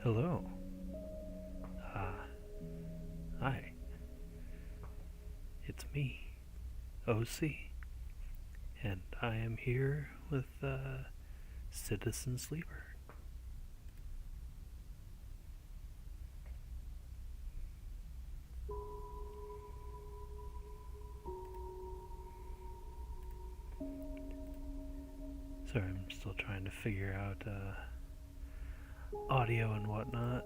Hello. Uh, Hi. It's me, OC, and I am here with Citizen Sleeper. Sorry, I'm still trying to figure out audio and whatnot.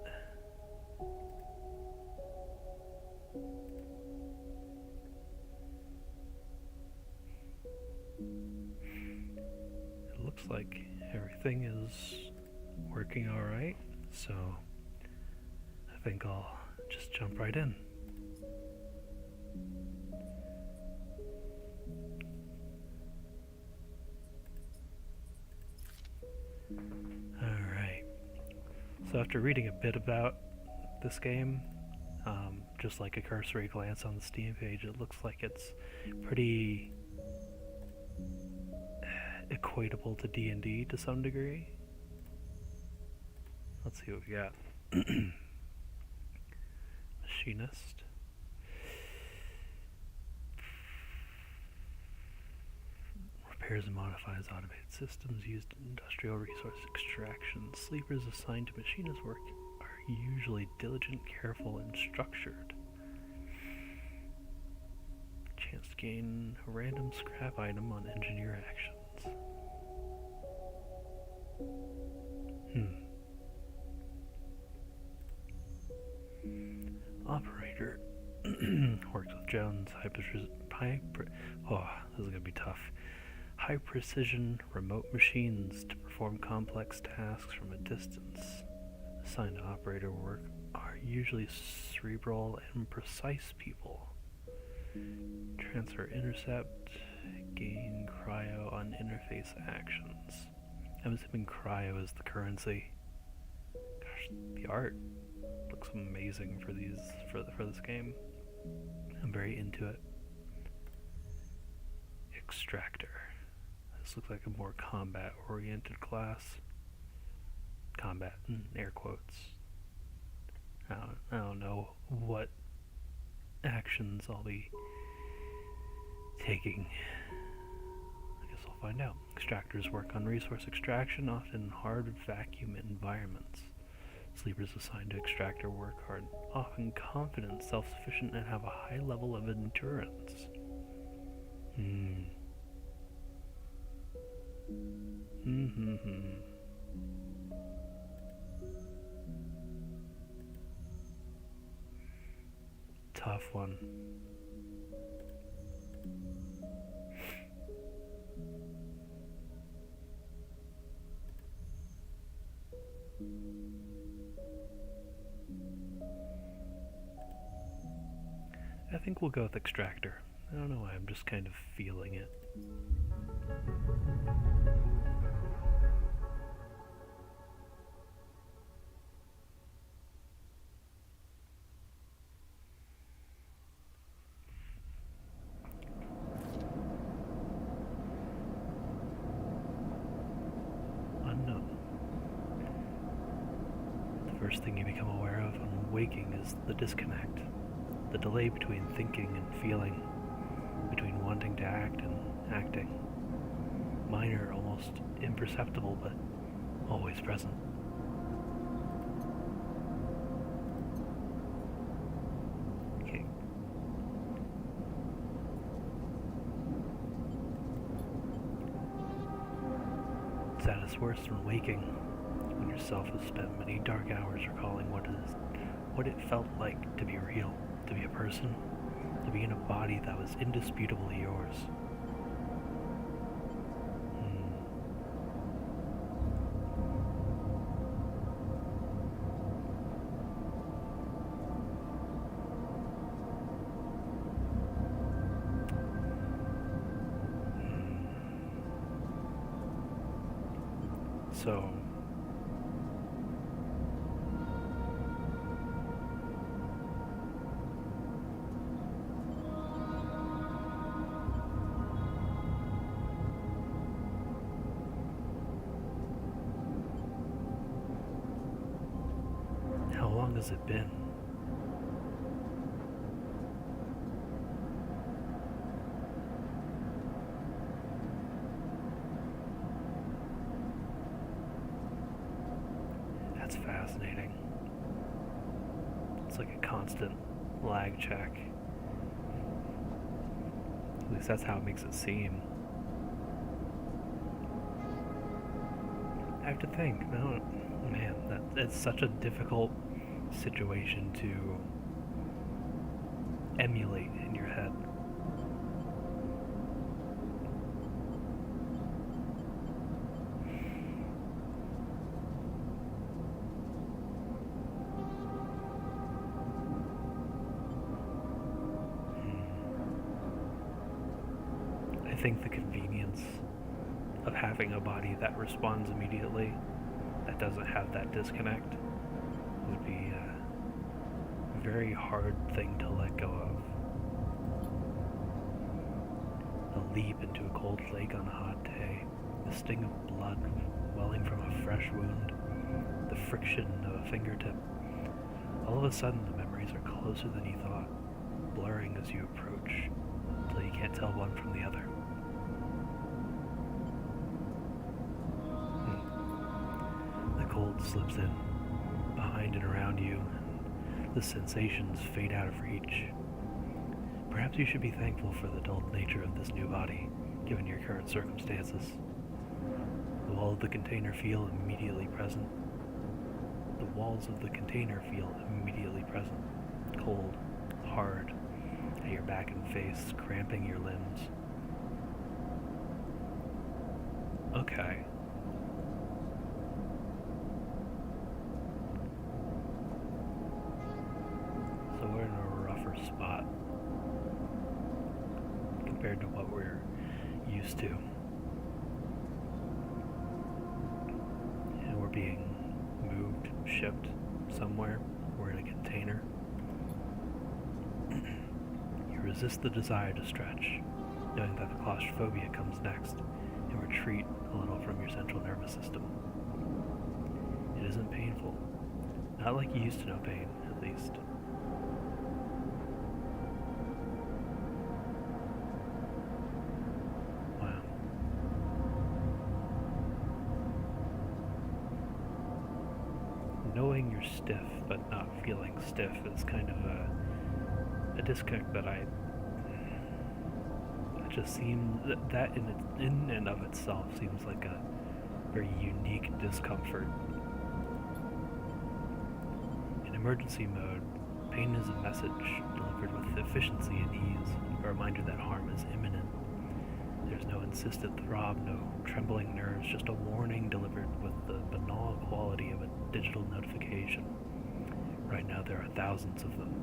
It looks like everything is working alright, so I think I'll just jump right in. Alright, so after reading a bit about this game, just like a cursory glance on the Steam page, it looks like it's pretty equatable to D&D to some degree. Let's see what we got. Machinist. Repairs and modifies automated systems used in industrial resource extraction. Sleepers assigned to machinist work are usually diligent, careful, and structured. Chance to gain a random scrap item on engineer actions. Operator. Works with Jones. This is gonna be tough. High precision remote machines to perform complex tasks from a distance. Assigned to operator work are usually cerebral and precise people. Transfer intercept, gain cryo on interface actions. I'm assuming cryo is the currency. Gosh, the art looks amazing for this game. I'm very into it. Extractor. This looks like a more combat-oriented class. Combat in air quotes. I don't know what actions I'll be taking. I guess I'll find out. Extractors work on resource extraction, often in hard vacuum environments. Sleepers assigned to extractor work are often confident, self-sufficient, and have a high level of endurance. Tough one. I think we'll go with extractor. I don't know why, I'm just kind of feeling it. Unknown. The first thing you become aware of on waking is the disconnect. The delay between thinking and feeling, between wanting to act and acting. Minor, almost imperceptible, but always present. Okay. Saddest worse than waking, when yourself has spent many dark hours recalling what it felt like to be real. To be a person, to be in a body that was indisputably yours. So has it been? That's fascinating. It's like a constant lag check. At least that's how it makes it seem. I have to think, no, man, it's such a difficult situation to emulate in your head. I think the convenience of having a body that responds immediately, that doesn't have that disconnect, would be a very hard thing to let go of. A leap into a cold lake on a hot day, the sting of blood welling from a fresh wound, the friction of a fingertip. All of a sudden the memories are closer than you thought, blurring as you approach, until you can't tell one from the other. Cold slips in behind and around you, and the sensations fade out of reach. Perhaps you should be thankful for the dull nature of this new body, given your current circumstances. The walls of the container feel immediately present. The walls of the container feel immediately present, cold, hard, at your back and face, cramping your limbs. Okay. So we're in a rougher spot compared to what we're used to. And we're being moved, shipped somewhere. We're in a container. You resist the desire to stretch, knowing that the claustrophobia comes next, and retreat a little from your central nervous system. It isn't painful. Not like you used to know pain, at least. Wow. Knowing you're stiff, but not feeling stiff is kind of a disconnect that it just seems that in and of itself seems like a very unique discomfort. In emergency mode, pain is a message delivered with efficiency and ease, a reminder that harm is imminent. There's no insistent throb, no trembling nerves, just a warning delivered with the banal quality of a digital notification. Right now there are thousands of them.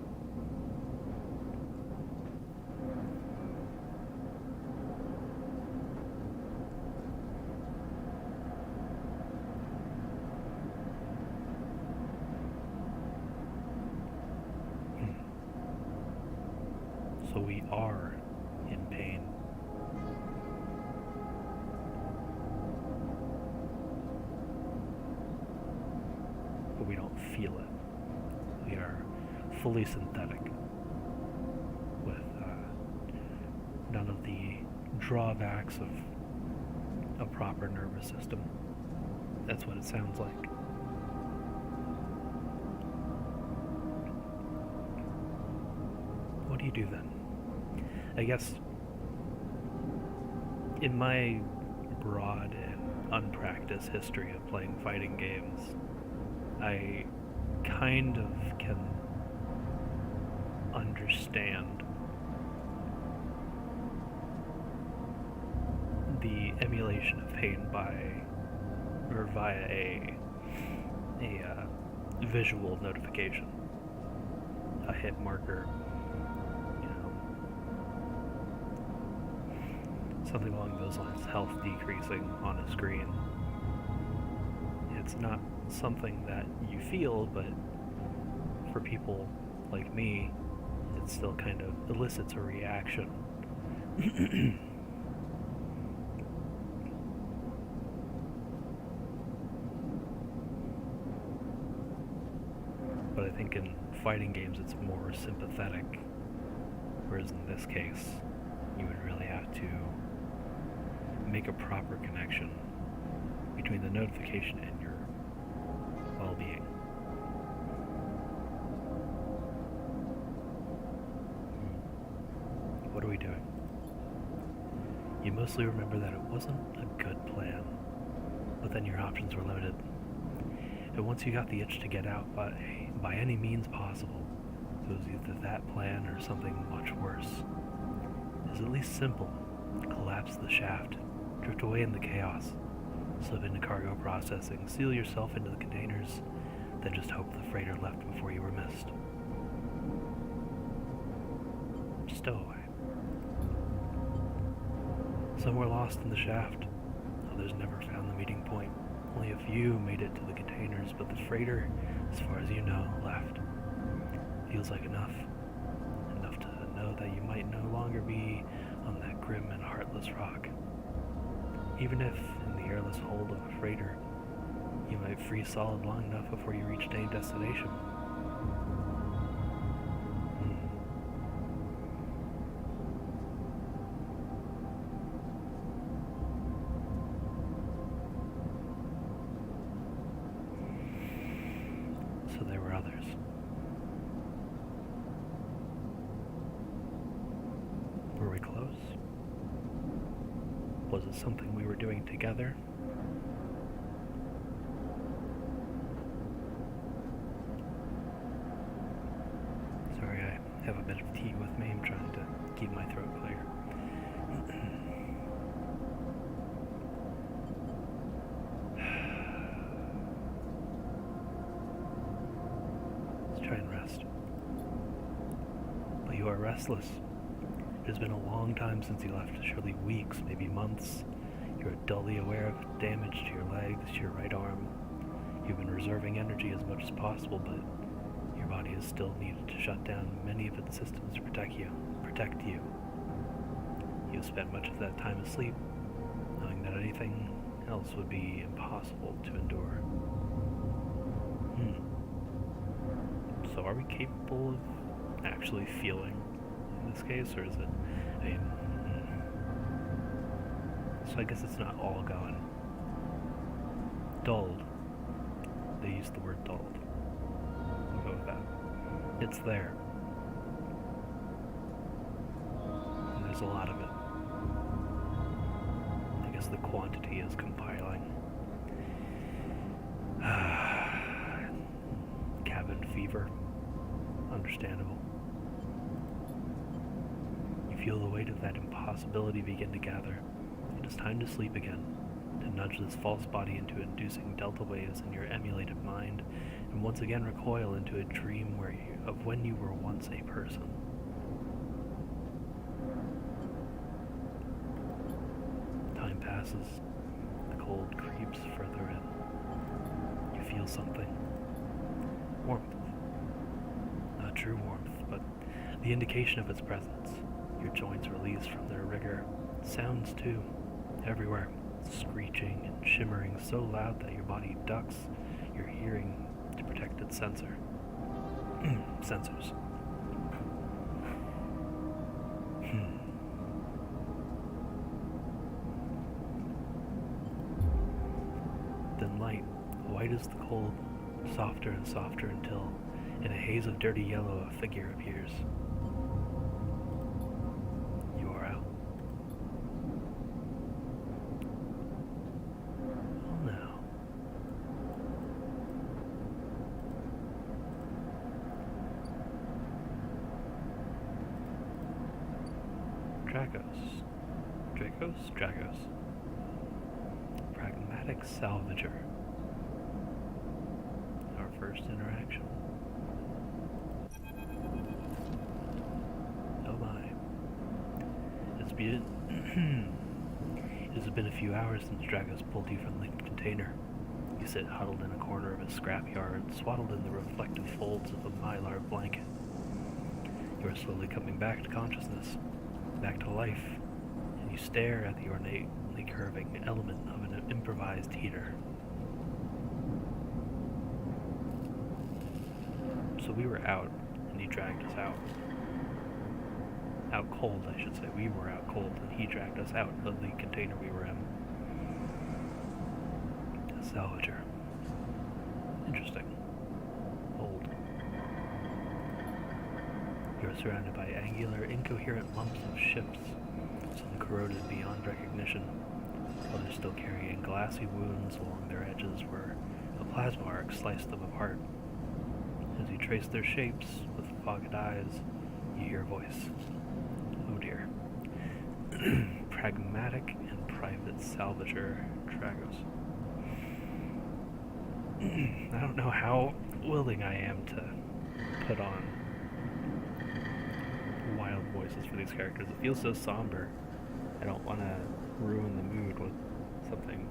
So we are in pain. But we don't feel it. We are fully synthetic with none of the drawbacks of a proper nervous system. That's what it sounds like. What do you do then? I guess in my broad and unpracticed history of playing fighting games, I kind of can understand the emulation of pain via a visual notification, a hit marker, something along those lines, health decreasing on a screen. It's not something that you feel, but for people like me, it still kind of elicits a reaction. but I think in fighting games it's more sympathetic, whereas in this case, you would really have to make a proper connection between the notification and your well-being. What are we doing? You mostly remember that it wasn't a good plan, but then your options were limited. And once you got the itch to get out by any means possible, it was either that plan or something much worse. It was at least simple. Collapse the shaft, drift away in the chaos, slip into cargo processing, seal yourself into the containers, then just hope the freighter left before you were missed. Stowaway. Some were lost in the shaft. Others never found the meeting point. Only a few made it to the containers, but the freighter, as far as you know, left. Feels like enough. Enough to know that you might no longer be on that grim and heartless rock. Even if, in the airless hold of a freighter, you might freeze solid long enough before you reached any destination. So there were others. Were we close? Was it something we were doing together? Sorry, I have a bit of tea with me. I'm trying to keep my throat clear. Let's try and rest. But you are restless. It has been a long time since you left, surely weeks, maybe months. You are dully aware of damage to your legs, to your right arm. You've been reserving energy as much as possible, but your body has still needed to shut down many of its systems to protect you. You have spent much of that time asleep, knowing that anything else would be impossible to endure. So are we capable of actually feeling in this case, or is it, so I guess it's not all gone. Dulled. They use the word dulled. I'll go with that. It's there. And there's a lot of it. I guess the quantity is compiling. Cabin fever. Understandable. You feel the weight of that impossibility begin to gather. It is time to sleep again, to nudge this false body into inducing delta waves in your emulated mind, and once again recoil into a dream of when you were once a person. Time passes. The cold creeps further in. You feel something. Warmth. Not true warmth, but the indication of its presence. Your joints release from their rigor. Sounds, too. Everywhere, screeching and shimmering so loud that your body ducks your hearing to protect its sensors. Then light, white as the cold, softer and softer until, in a haze of dirty yellow, a figure appears. Dragos. Pragmatic salvager. Our first interaction. Oh my. It has been a few hours since Dragos pulled you from the container. You sit huddled in a corner of a scrapyard, swaddled in the reflective folds of a mylar blanket. You are slowly coming back to consciousness, back to life. You stare at the ornately curving element of an improvised heater. So we were out, and he dragged us out. Out cold, I should say. We were out cold, and he dragged us out of the container we were in. A salvager. Interesting. Old. You are surrounded by angular, incoherent lumps of ships, some corroded beyond recognition, others still carrying glassy wounds along their edges where a plasma arc sliced them apart. As you trace their shapes with fogged eyes, you hear a voice. Oh dear. Pragmatic and private salvager Dragos. I don't know how willing I am to put on wild voices for these characters. It feels so somber. I don't want to ruin the mood with something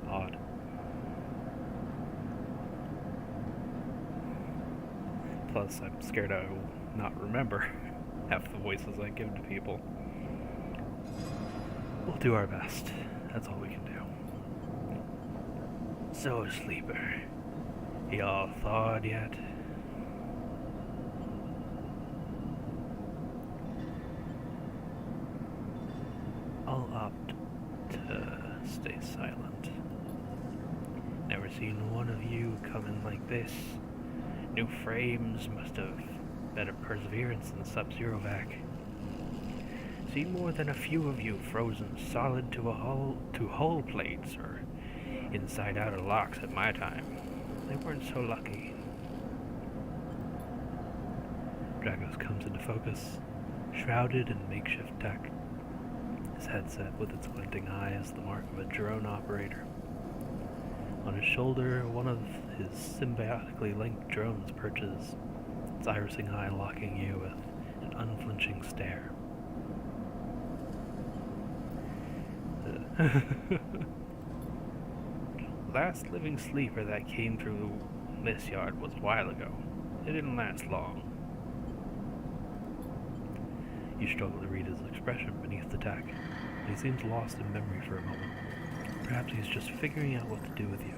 odd. Plus, I'm scared I will not remember half the voices I give to people. We'll do our best. That's all we can do. So, Sleeper, y'all thawed yet? I'll opt to stay silent. Never seen one of you come in like this. New frames must have better perseverance than Sub-Zero vac. Seen more than a few of you frozen solid to hull plates or inside out of locks at my time. They weren't so lucky. Dragos comes into focus, shrouded in makeshift tech. His headset with its glinting eye is the mark of a drone operator. On his shoulder, one of his symbiotically linked drones perches, its irising eye locking you with an unflinching stare. Last living sleeper that came through this yard was a while ago. It didn't last long. You struggle to read his expression beneath the tech. He seems lost in memory for a moment. Perhaps he's just figuring out what to do with you.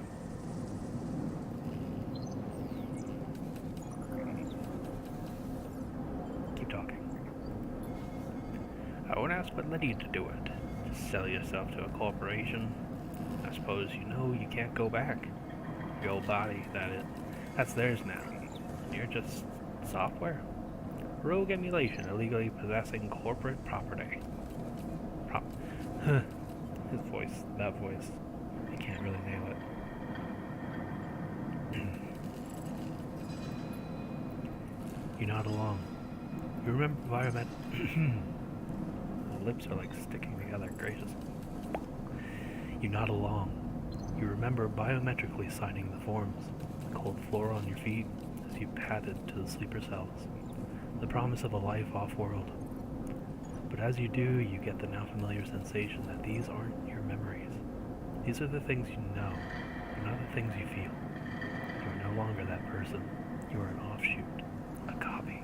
Keep talking. I won't ask what led you to do it. To sell yourself to a corporation. I suppose you know you can't go back. Your old body, that is. That's theirs now. You're just software. Rogue emulation, illegally possessing corporate property. His voice, that voice. I can't really nail it. You nod along. You remember biomet... The lips are like sticking together, gracious. You nod along. You remember biometrically signing the forms, the cold floor on your feet as you padded to the sleeper cells, the promise of a life off-world. But as you do, you get the now familiar sensation that these aren't your memories. These are the things you know, they're not the things you feel. You are no longer that person. You are an offshoot, a copy.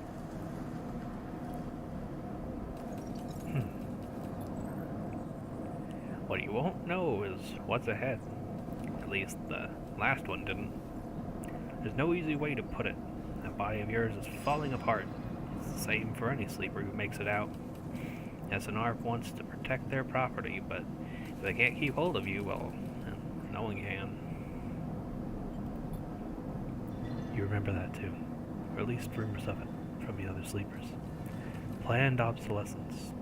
What you won't know is what's ahead. At least the last one didn't. There's no easy way to put it. That body of yours is falling apart. It's the same for any sleeper who makes it out. SNR wants to protect their property, but if they can't keep hold of you, well, no one can. You remember that too, or at least rumors of it from the other sleepers. Planned obsolescence,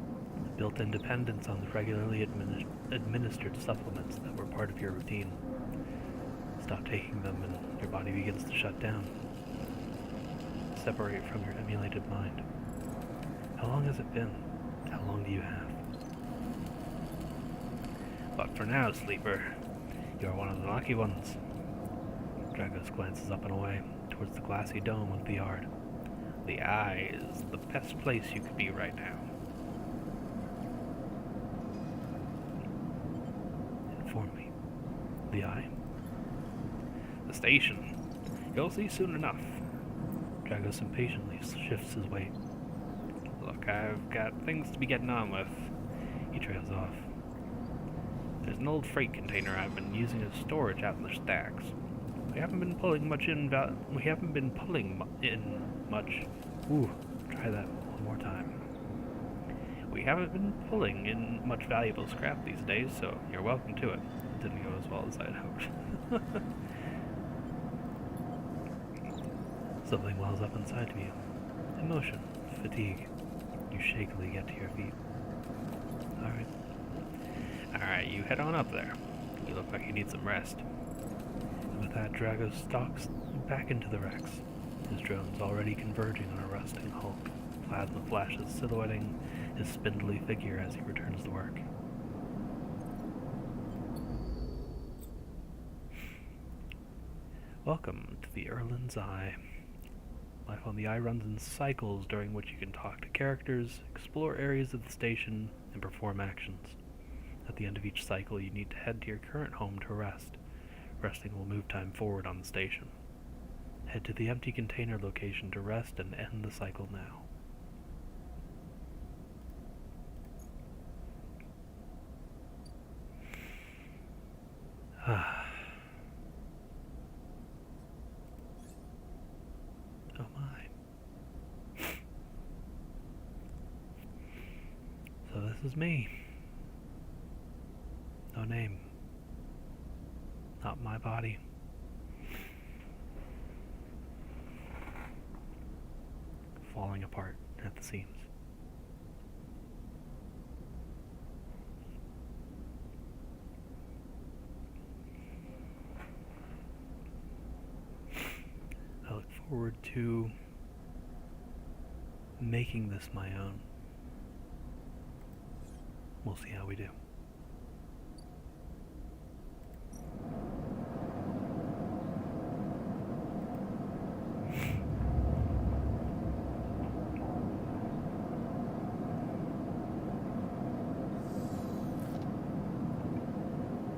built-in dependence on the regularly administered supplements that were part of your routine. Stop taking them and your body begins to shut down. Separate from your emulated mind. How long has it been? How long do you have? But for now, sleeper, you are one of the lucky ones. Dragos glances up and away, towards the glassy dome of the yard. The Eye is the best place you could be right now. Inform me. The Eye? The station. You'll see soon enough. Dragos impatiently shifts his weight. Look, I've got things to be getting on with. He trails off. There's an old freight container I've been using as storage out in the stacks. We haven't been pulling much in. We haven't been pulling in much. Ooh, try that one more time. We haven't been pulling in much valuable scrap these days, so you're welcome to it. It didn't go as well as I'd hoped. Something wells up inside of you. Emotion, fatigue. You shakily get to your feet. Alright, you head on up there. You look like you need some rest. And with that, Drago stalks back into the Rex. His drone's already converging on a rusting hulk. Plasma flashes silhouetting his spindly figure as he returns to work. Welcome to the Erlin's Eye. Life on the Eye runs in cycles during which you can talk to characters, explore areas of the station, and perform actions. At the end of each cycle, you need to head to your current home to rest. Resting will move time forward on the station. Head to the empty container location to rest and end the cycle now. Oh my. So this is me. No name. Not my body. Falling apart at the seams. I look forward to making this my own. We'll see how we do.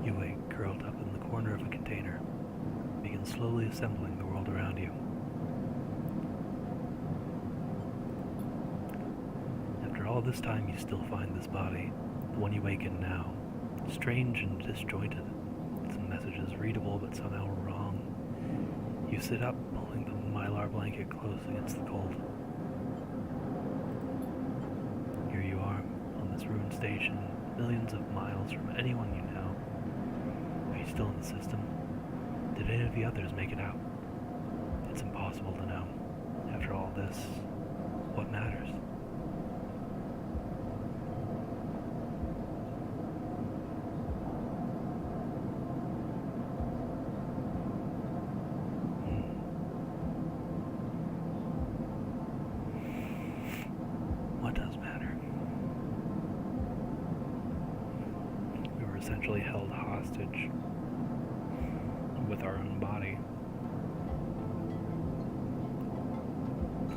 You wait, curled up in the corner of a container, begin slowly assembling the world around you. After all this time, you still find this body, the one you wake in now, strange and disjointed. Some messages readable but somehow wrong. You sit up, pulling the mylar blanket close against the cold. Here you are, on this ruined station, millions of miles from anyone you know. Are you still in the system? Did any of the others make it out? It's impossible to know. After all this, what matters? What does matter? We were essentially held hostage with our own body.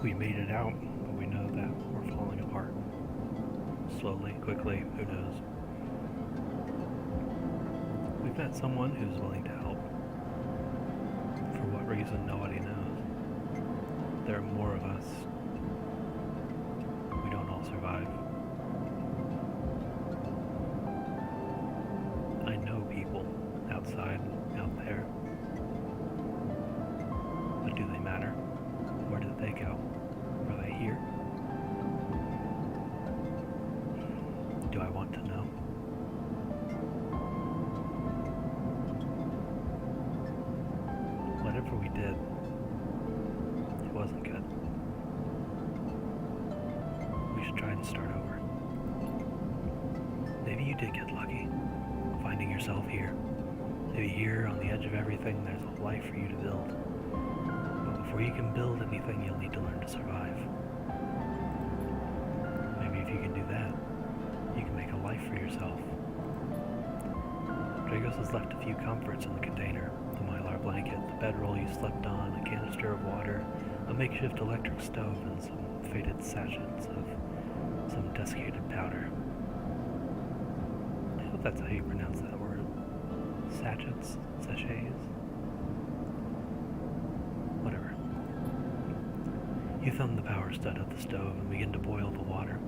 We made it out, but we know that we're falling apart. Slowly, quickly, who knows? We've met someone who's willing to help. For what reason, nobody knows. There are more of us. We don't all survive. I know people outside, out there. But do they matter? Where did they go? Are they here? Do I want to know? Whatever we did, it wasn't good. We should try and start over. Maybe you did get lucky, finding yourself here. Maybe here, on the edge of everything, there's a life for you to build. But before you can build anything, you'll need to learn to survive. Maybe if you can do that, you can make a life for yourself. Dragos has left a few comforts in the container. The mylar blanket, the bedroll you slept on, a canister of water, a makeshift electric stove, and some faded sachets of some desiccated powder. I hope that's how you pronounce that word. Sachets? Sachets? Whatever. You thumb the power stud at the stove and begin to boil the water.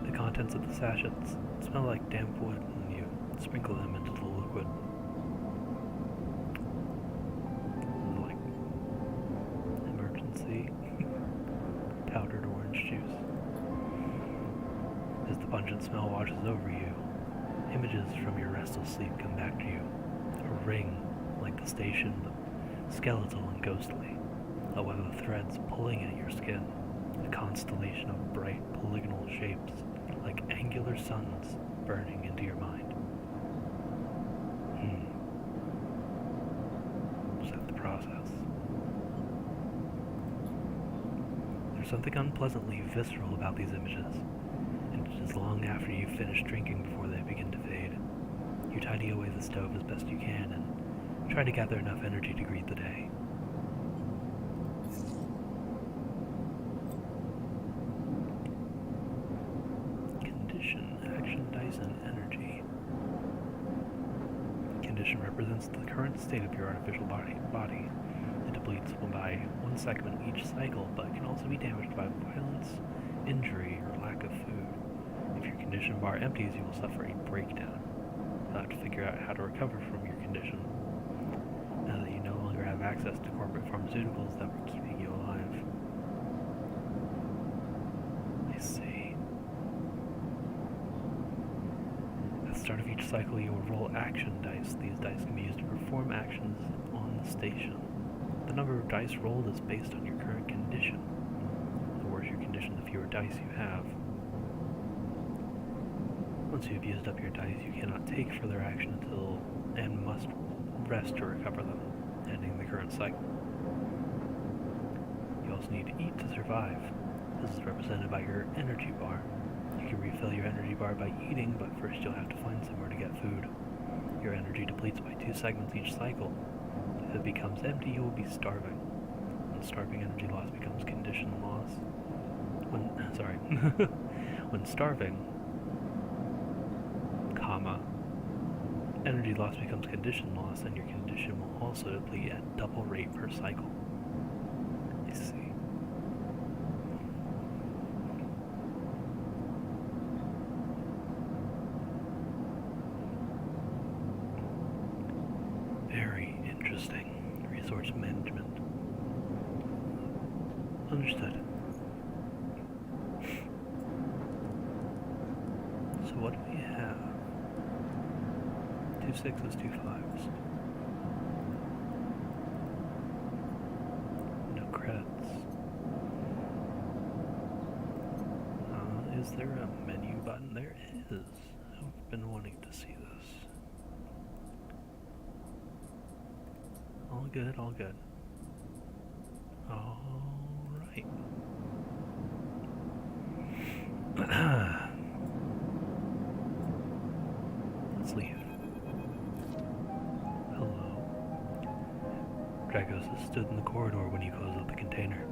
The contents of the sachets smell like damp wood, and you sprinkle them into the liquid. orange juice. As the pungent smell washes over you, images from your restless sleep come back to you. A ring, like the station, but skeletal and ghostly. A web of threads pulling at your skin. A constellation of bright polygonal shapes, like angular suns, burning into your mind. Was that the process? There's something unpleasantly visceral about these images, and it is long after you've finished drinking before they begin to fade. You tidy away the stove as best you can and try to gather enough energy to greet the day. Condition, action dice, and energy. Condition represents the current state of your artificial body. It depletes by one segment each cycle, but can also be damaged by violence, injury, or lack of food. If your condition bar empties, you will suffer a breakdown. You'll have to figure out how to recover from your condition, now that you no longer have access to corporate pharmaceuticals that were keeping you alive. I see. At the start of each cycle, you will roll action dice. These dice can be used to perform actions on the station. The number of dice rolled is based on your current condition. The worse your condition, the fewer dice you have. Once you have used up your dice, you cannot take further action and must rest to recover them, ending the current cycle. You also need to eat to survive. This is represented by your energy bar. You can refill your energy bar by eating, but first you'll have to find somewhere to get food. Your energy depletes by 2 segments each cycle. If it becomes empty, you will be starving. When starving, energy loss becomes condition loss. When starving, energy loss becomes condition loss, and your condition will also deplete at double rate per cycle. I see. Very interesting. Resource management. Understood. So what do we have? 2 6s, 2 5s. No credits. Is there a menu button? There is. I've been wanting to see this. All good, all good. Alright. Let's leave. Hello. Dragos has stood in the corridor when you close up the container.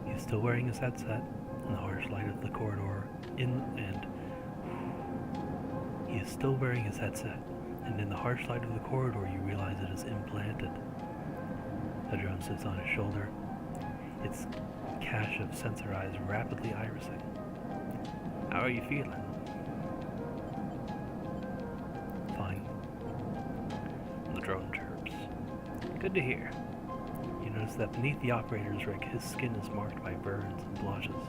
He is still wearing his headset in the harsh light of the corridor he is still wearing his headset, and in the harsh light of the corridor you realize it is implanted. A drone sits on his shoulder, its cache of sensor eyes rapidly irising. How are you feeling? Fine. The drone chirps. Good to hear. You notice that beneath the operator's rig, his skin is marked by burns and blotches.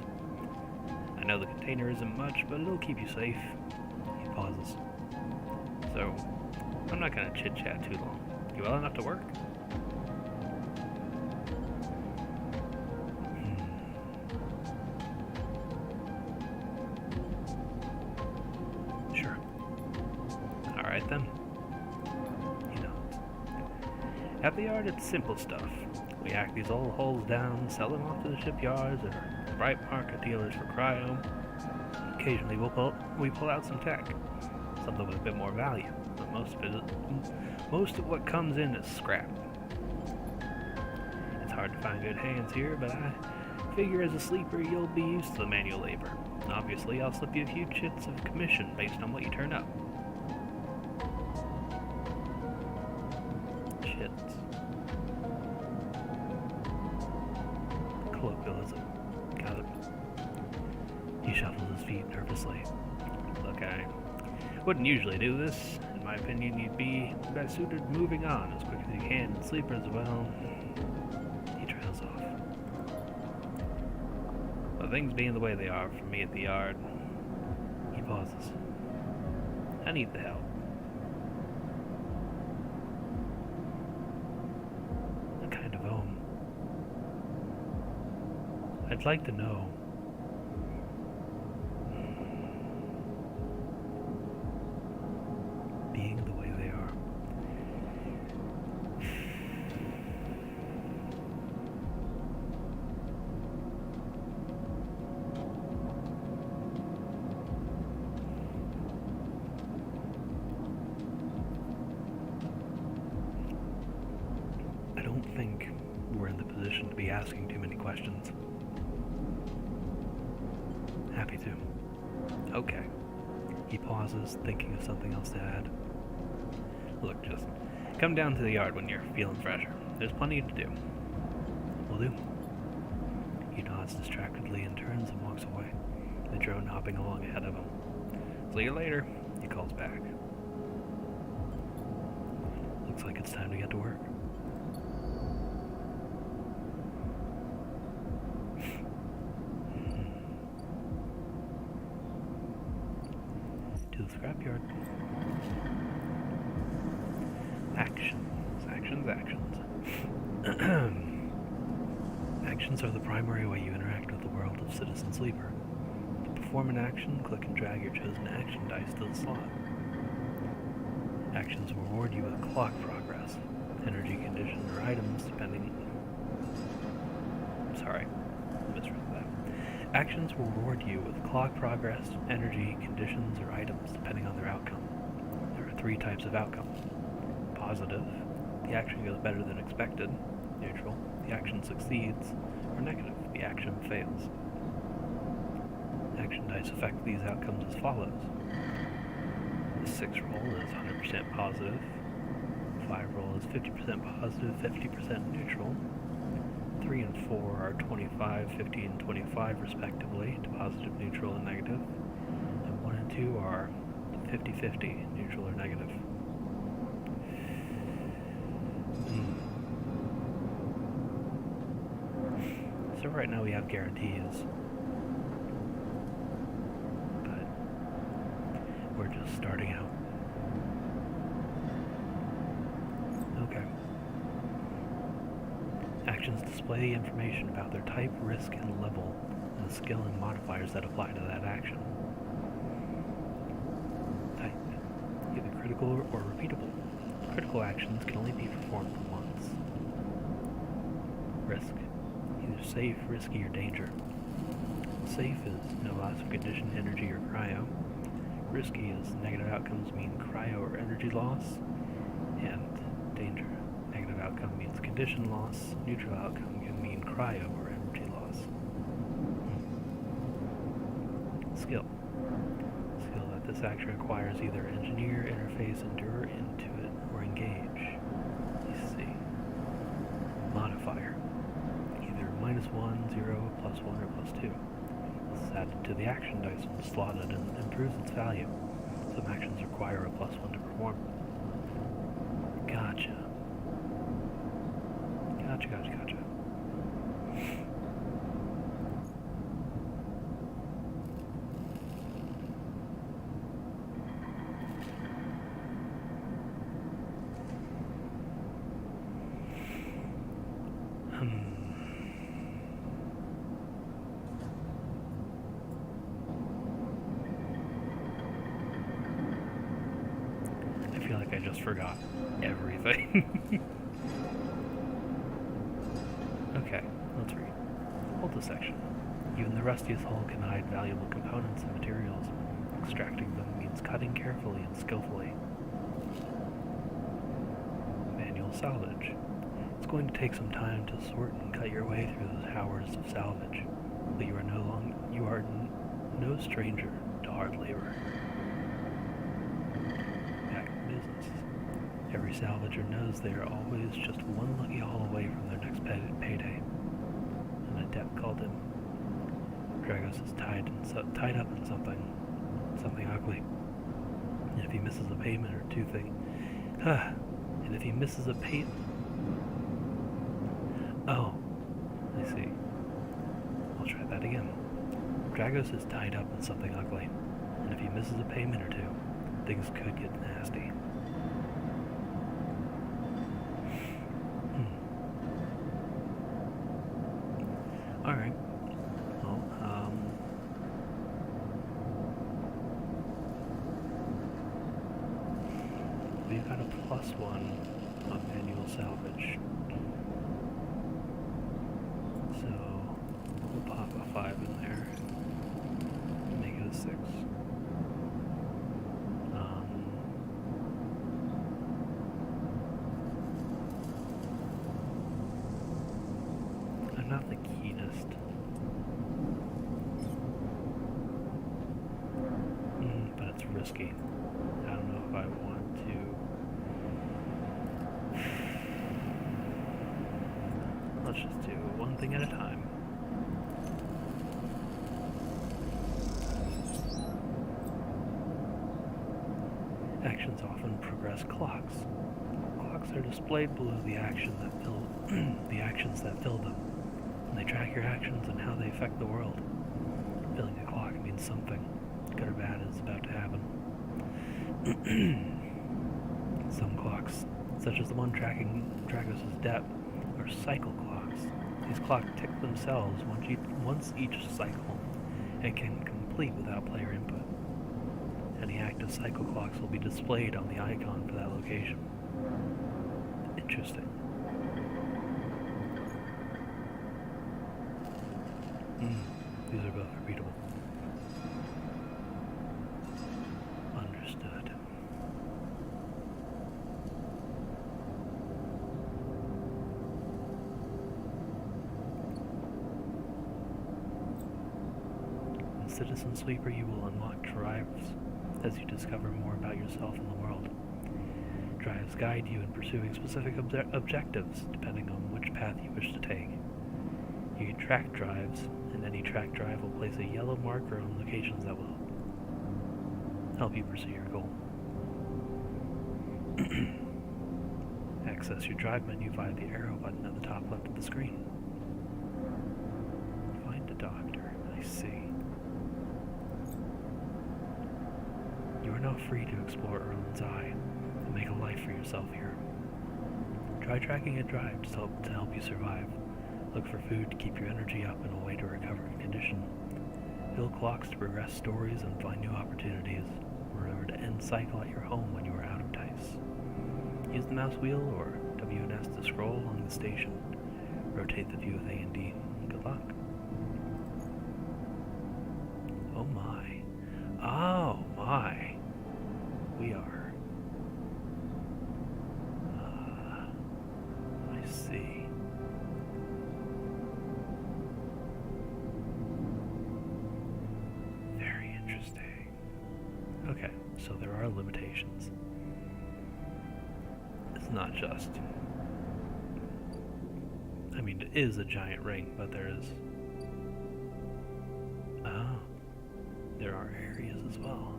I know the container isn't much, but it'll keep you safe. He pauses. So, I'm not gonna chit-chat too long. You well enough to work? Sure. Alright then. You know. At the yard, it's simple stuff. We hack these old holes down, sell them off to the shipyards or bright market dealers for cryo. Occasionally we pull out some tech, something with a bit more value, but most of what comes in is scrap. It's hard to find good hands here, but I figure as a sleeper you'll be used to the manual labor. Obviously, I'll slip you a few chits of commission based on what you turn up. Chits. Colloquialism. Got it. He shuffles his feet nervously. Look, I wouldn't usually do this. In my opinion, you'd be best suited moving on as quick as you can. And sleepers, well, he trails off. With things being the way they are for me at the yard. He pauses. I need the help. I kind of owe him. I'd like to know. Being the way they are. I don't think we're in the position to be asking too many questions. Happy to. Okay. He pauses, thinking of something else to add. Look, just come down to the yard when you're feeling fresher. There's plenty to do. Will do. He nods distractedly and turns and walks away, the drone hopping along ahead of him. See you later, he calls back. Looks like it's time to get to work. To the scrapyard. Actions. Actions are the primary way you interact with the world of Citizen Sleeper. To perform an action, click and drag your chosen action dice to the slot. Actions will reward you with clock progress, energy condition, or items depending... Sorry, I misread that. Actions will reward you with clock progress, energy, conditions, or items depending on their outcome. There are 3 types of outcomes. Positive, the action goes better than expected. Neutral, the action succeeds. Or negative, the action fails. Action dice affect these outcomes as follows. The 6 roll is 100% positive. 5 roll is 50% positive, 50% neutral. 3 and 4 are 25, 50, and 25 respectively, to positive, neutral, and negative. And 1 and 2 are 50-50, neutral or negative. So right now we have guarantees, but we're just starting out. Okay. Actions display the information about their type, risk, and level, and the skill and modifiers that apply to that action. Type, either critical or repeatable. Critical actions can only be performed once. Risk, either safe, risky, or danger. Safe is no loss of condition, energy, or cryo. Risky is negative outcomes mean cryo or energy loss. And danger, negative outcome means condition loss. Neutral outcome can mean cryo or energy loss. Skill. Skill that this action requires either engineer, interface, endure, intuit, or engage. Let's see. Modifier. -1, 0, +1, or +2. This is added to the action dice when slotted and improves its value. Some actions require a +1 to perform. Gotcha. I feel like I just forgot everything. Okay, let's read. Hold this section. Even the rustiest hull can hide valuable components and materials. Extracting them means cutting carefully and skillfully. Manual salvage. It's going to take some time to sort and cut your way through those hours of salvage, but you are no stranger to hard labor. Back to business. Every salvager knows they are always just one lucky haul away from their next payday. An adept called him. Dragos is tied up in something ugly. And if he misses a payment or two and if he misses a payment... Oh, I see. I'll try that again. Dragos is tied up in something ugly, and if he misses a payment or two, things could get nasty. Alright. Well, we've got a +1 on manual salvage. So we'll pop a 5 in there. Make it a 6. I'm not the keenest. But it's risky. I don't know if I want to. Let's just do one thing at a time. Actions often progress clocks. Clocks are displayed below the actions that fill them. And they track your actions and how they affect the world. Filling a clock means something, good or bad, is about to happen. Some clocks, such as the one tracking Dragos' debt, are cycle clocks. These clocks tick themselves once each cycle and can complete without player input. Any active cycle clocks will be displayed on the icon for that location. Interesting. These are both repeatable. Understood. In Citizen Sweeper, you will unlock drives as you discover more about yourself and the world. Drives guide you in pursuing specific objectives, depending on which path you wish to take. You can track drives, and any track drive will place a yellow marker on locations that will help you pursue your goal. Access your drive menu via the arrow button at the top left of the screen. Find a doctor. I see. You are now free to explore Erlen's Eye and make a life for yourself here. Try tracking a drive to help you survive. Look for food to keep your energy up and a way to recover condition. Fill clocks to progress stories and find new opportunities. Remember to end cycle at your home when you are out of dice. Use the mouse wheel or W and S to scroll along the station. Rotate the view with A and D. Good luck. Oh my. Oh my. We are. I see. Very interesting. Okay, so there are limitations. It's not just. I mean, it is a giant ring, but there is. Oh. There are areas as well.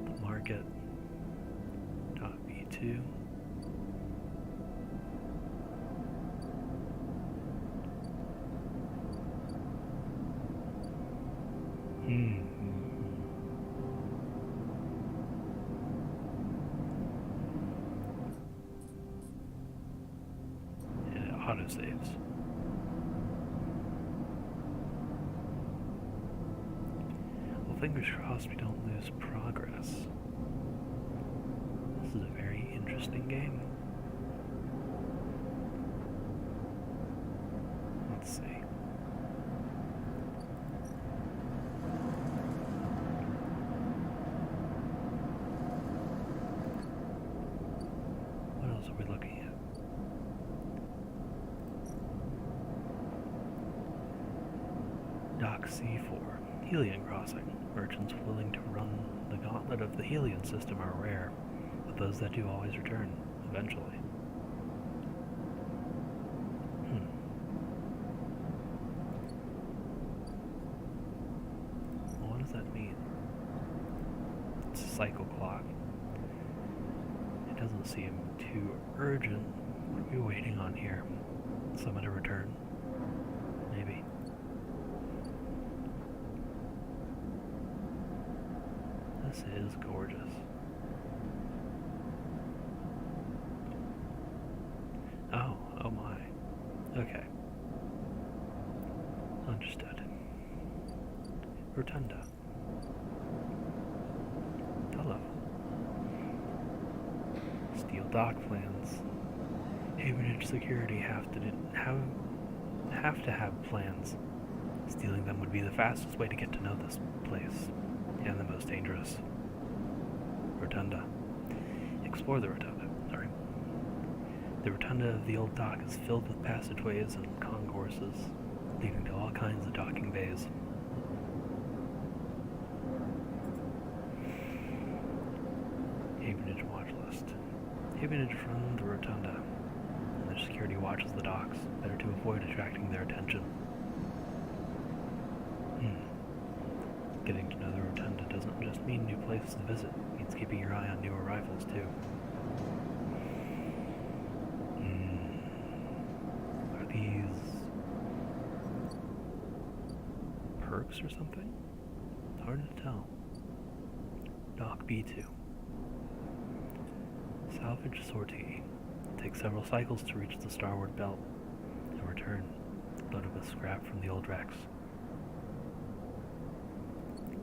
The market. .B2. And it autosaves. Well, fingers crossed we don't lose progress. This is a very interesting game. Let's see. What else are we looking at? Dock C4, Helion Crossing. Merchants willing to run the gauntlet of the Helion system are rare, but those that do always return, eventually. Well, what does that mean? It's a cycle clock. It doesn't seem too urgent. What are we waiting on here? Someone to return? Maybe. This is gorgeous. Oh my. Okay. Understood. Rotunda. Hello. Steel dock plans. Havenage security have to have plans. Stealing them would be the fastest way to get to know this place, and the most dangerous. Rotunda. Explore the rotunda. Sorry. The rotunda of the old dock is filled with passageways and concourses, leading to all kinds of docking bays. Havenage watch list. Havenage from the rotunda. And the security watches the docks, better to avoid attracting their attention. Getting to know the rotunda doesn't just mean new places to visit, it means keeping your eye on new arrivals too. Are these perks or something? It's hard to tell. Dock B2. Salvage sortie. Take several cycles to reach the starboard belt and return, loaded with scrap from the old wrecks.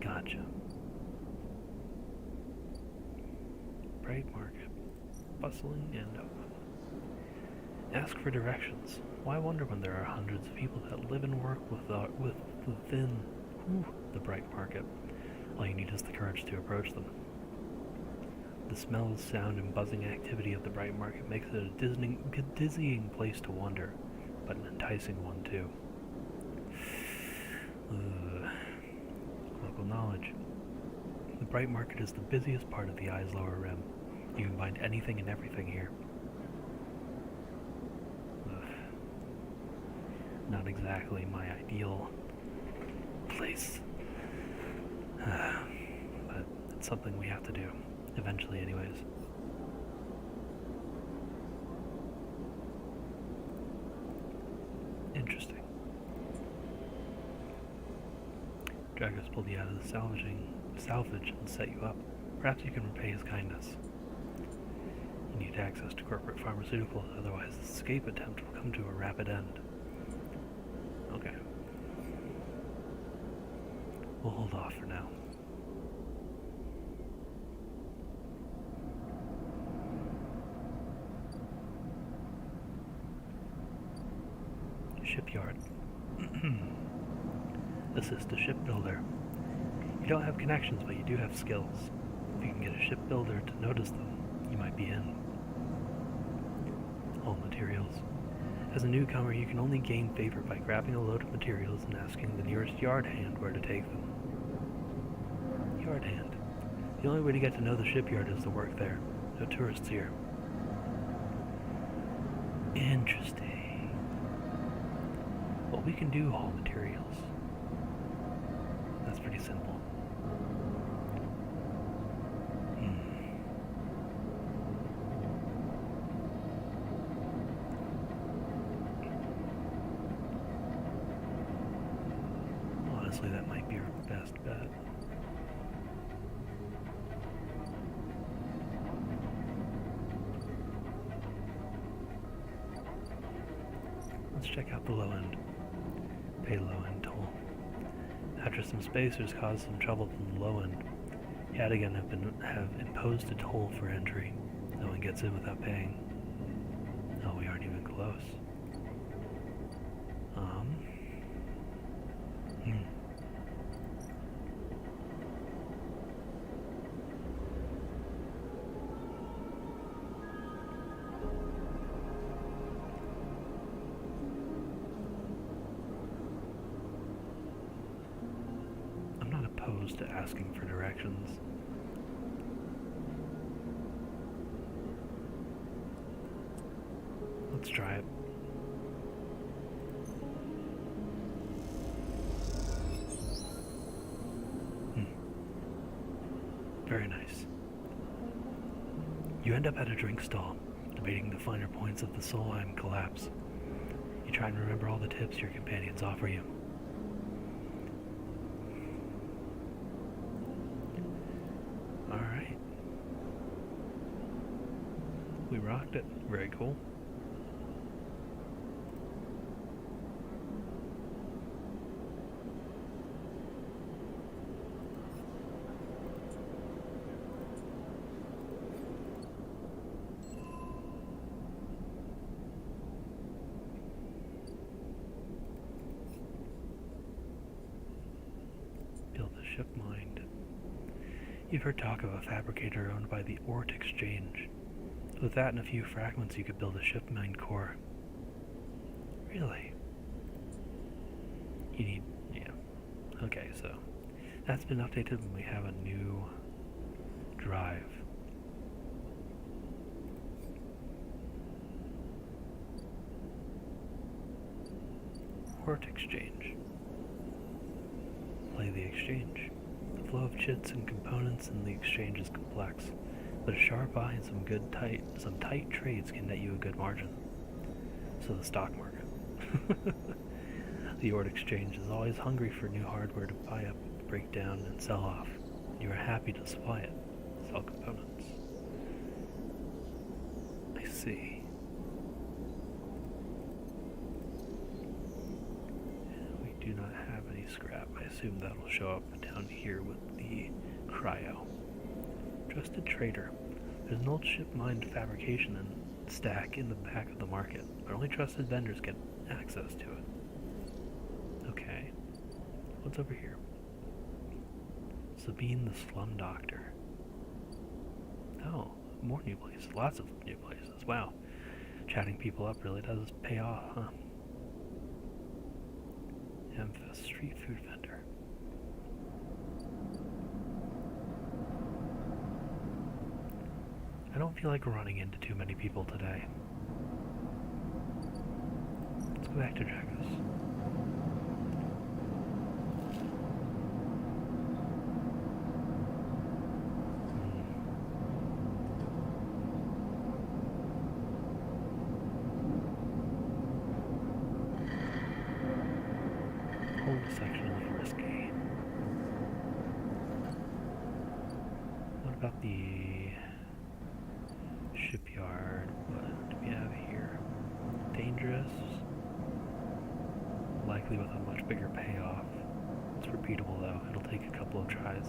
Gotcha. Bright market. Bustling and open. Ask for directions. Why wonder when there are hundreds of people that live and work within the bright market? All you need is the courage to approach them. The smell, sound, and buzzing activity of the bright market makes it a dizzying place to wander, but an enticing one too. Local knowledge. The bright market is the busiest part of the eye's lower rim. You can find anything and everything here. Not exactly my ideal place. But it's something we have to do. Eventually, anyways. Interesting. Dragos pulled you out of the salvage and set you up. Perhaps you can repay his kindness. You need access to corporate pharmaceuticals, otherwise this escape attempt will come to a rapid end. Okay. We'll hold off for now. Shipyard. Assist a shipbuilder. You don't have connections, but you do have skills. If you can get a shipbuilder to notice them, you might be in. All materials. As a newcomer, you can only gain favor by grabbing a load of materials and asking the nearest yard hand where to take them. Yard hand. The only way to get to know the shipyard is to work there. No tourists here. Interesting. Well, we can do haul materials. That's pretty simple. Honestly, that might be our best bet. Let's check out the low end. Pay low end toll. After some spacers caused some trouble from the low end, Yadigan have imposed a toll for entry. No one gets in without paying. Oh, we aren't even close. To asking for directions. Let's try it. Very nice. You end up at a drink stall, debating the finer points of the Solheim collapse. You try and remember all the tips your companions offer you. we rocked it. Very cool. Build a ship mind. You've heard talk of a fabricator owned by the Exchange. With that and a few fragments, you could build a ship mind core. Really? You need, yeah. Okay, so that's been updated when we have a new drive. Exchange. Play the exchange. The flow of chits and components in the exchange is complex, but a sharp eye and some tight trades can net you a good margin. So the stock market. The Exchange is always hungry for new hardware to buy up, break down, and sell off. You are happy to supply it. Sell components. I see. We do not have any scrap. I assume that'll show up down here with the cryo. Trusted trader. There's an old ship mind fabrication and stack in the back of the market, but only trusted vendors get access to it. Okay. What's over here? Sabine the Slum Doctor. Oh, more new places. Lots of new places. Wow. Chatting people up really does pay off, huh? Memphis street food vendor. I don't feel like running into too many people today. Let's go back to Dragos. Whole section is risky. What about the shipyard? What do we have here? Dangerous. Likely with a much bigger payoff. It's repeatable though. It'll take a couple of tries.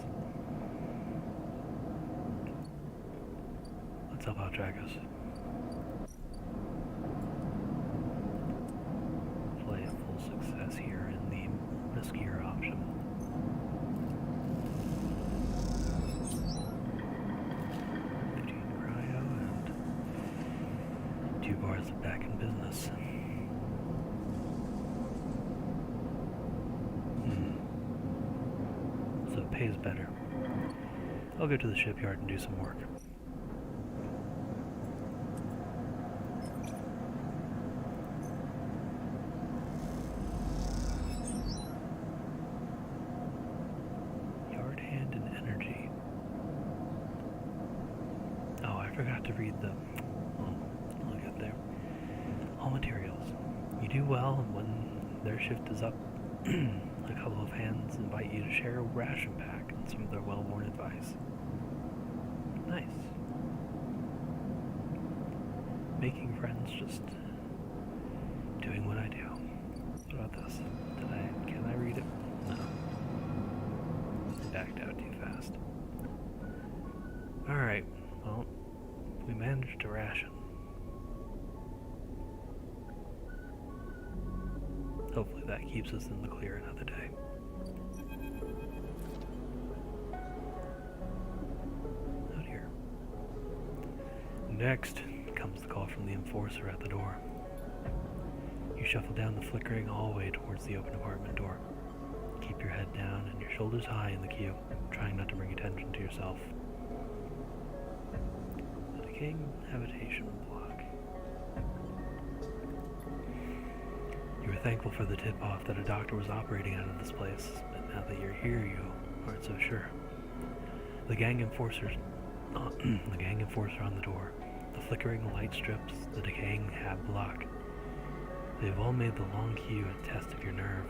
Let's help out Dragos. Play a full success here in the riskier option. Bars back in business. So it pays better. I'll go to the shipyard and do some work. Yard hand and energy. Oh, I forgot to read the there. All materials. You do well, and when their shift is up, a couple of hands invite you to share a ration pack and some of their well-worn advice. Nice. Making friends, just doing what I do. What about this? Can I read it? No. I backed out too fast. Alright, well, we managed to ration. Hopefully that keeps us in the clear another day. Oh dear. Next comes the call from the enforcer at the door. You shuffle down the flickering hallway towards the open apartment door. Keep your head down and your shoulders high in the queue, trying not to bring attention to yourself. The decaying habitation block. You were thankful for the tip-off that a doctor was operating out of this place, but now that you're here, you aren't so sure. The gang enforcer on the door, the flickering light strips, the decaying hab block. They've all made the long queue a test of your nerve.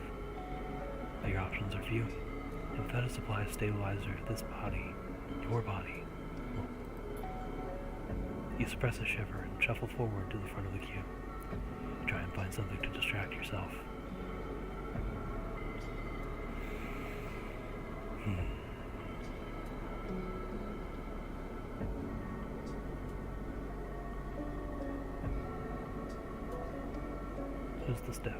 But your options are few. Without a supply of stabilizer, this body, your body, You suppress a shiver and shuffle forward to the front of the queue. You try and find something to distract yourself. Who's the stiff?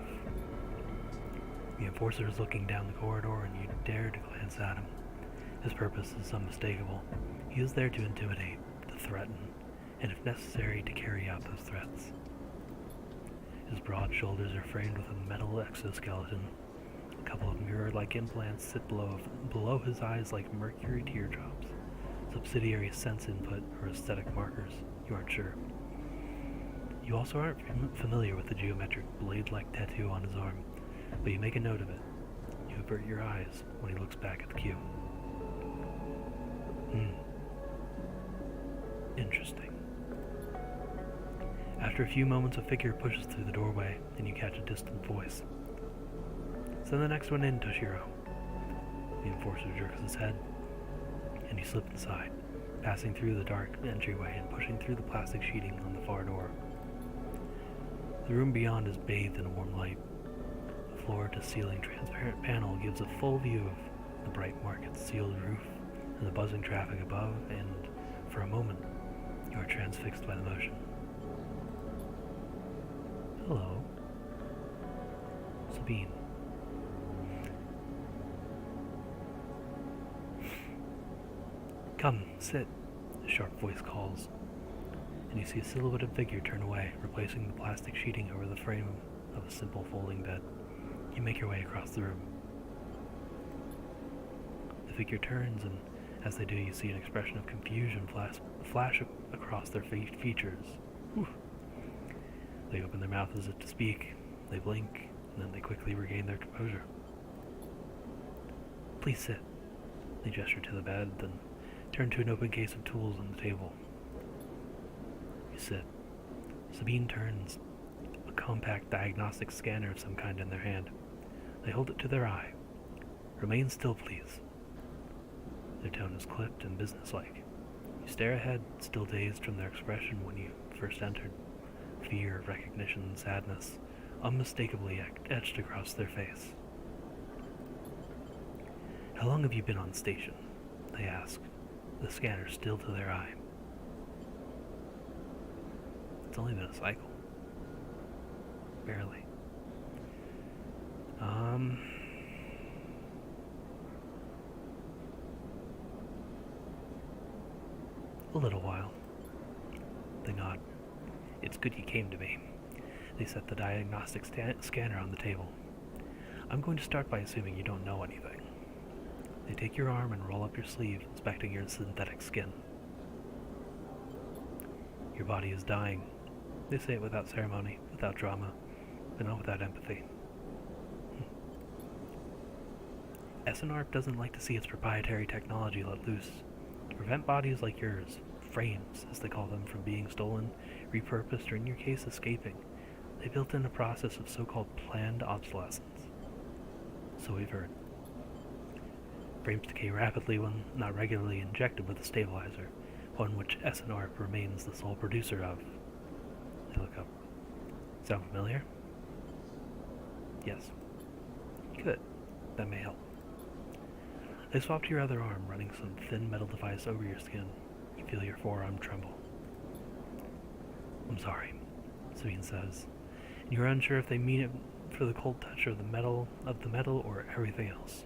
The enforcer is looking down the corridor and you dare to glance at him. His purpose is unmistakable. He is there to intimidate, to threaten, and if necessary, to carry out those threats. His broad shoulders are framed with a metal exoskeleton. A couple of mirror-like implants sit below his eyes like mercury teardrops. Subsidiary sense input or aesthetic markers, you aren't sure. You also aren't familiar with the geometric blade-like tattoo on his arm, but you make a note of it. You avert your eyes when he looks back at the queue. Interesting. After a few moments, a figure pushes through the doorway, and you catch a distant voice. Send the next one in, Toshiro. The enforcer jerks his head, and you slip inside, passing through the dark entryway and pushing through the plastic sheeting on the far door. The room beyond is bathed in a warm light. The floor-to-ceiling transparent panel gives a full view of the bright market's sealed roof and the buzzing traffic above, and for a moment, you are transfixed by the motion. Hello. Sabine. Come, sit, a sharp voice calls, and you see a silhouetted figure turn away, replacing the plastic sheeting over the frame of a simple folding bed. You make your way across the room. The figure turns, and as they do, you see an expression of confusion flash across their features. Whew. They open their mouth as if to speak, they blink, and then they quickly regain their composure. Please sit. They gesture to the bed, then turn to an open case of tools on the table. You sit. Sabine turns, a compact diagnostic scanner of some kind in their hand. They hold it to their eye. Remain still, please. Their tone is clipped and businesslike. You stare ahead, still dazed from their expression when you first entered. Fear, recognition, sadness, unmistakably etched across their face. How long have you been on station? They ask, the scanner still to their eye. It's only been a cycle. Barely. A little while. They nod. It's good you came to me. They set the diagnostic scanner on the table. I'm going to start by assuming you don't know anything. They take your arm and roll up your sleeve, inspecting your synthetic skin. Your body is dying. They say it without ceremony, without drama, but not without empathy. SNARP doesn't like to see its proprietary technology let loose. To prevent bodies like yours, frames, as they call them, from being stolen, repurposed, or in your case, escaping, they built in a process of so-called planned obsolescence. So we've heard. Frames decay rapidly when not regularly injected with a stabilizer, one which SNARP remains the sole producer of. They look up. Sound familiar? Yes. Good. That may help. They swap to your other arm, running some thin metal device over your skin. You feel your forearm tremble. I'm sorry, Sabine says. And you're unsure if they mean it for the cold touch of the metal or everything else.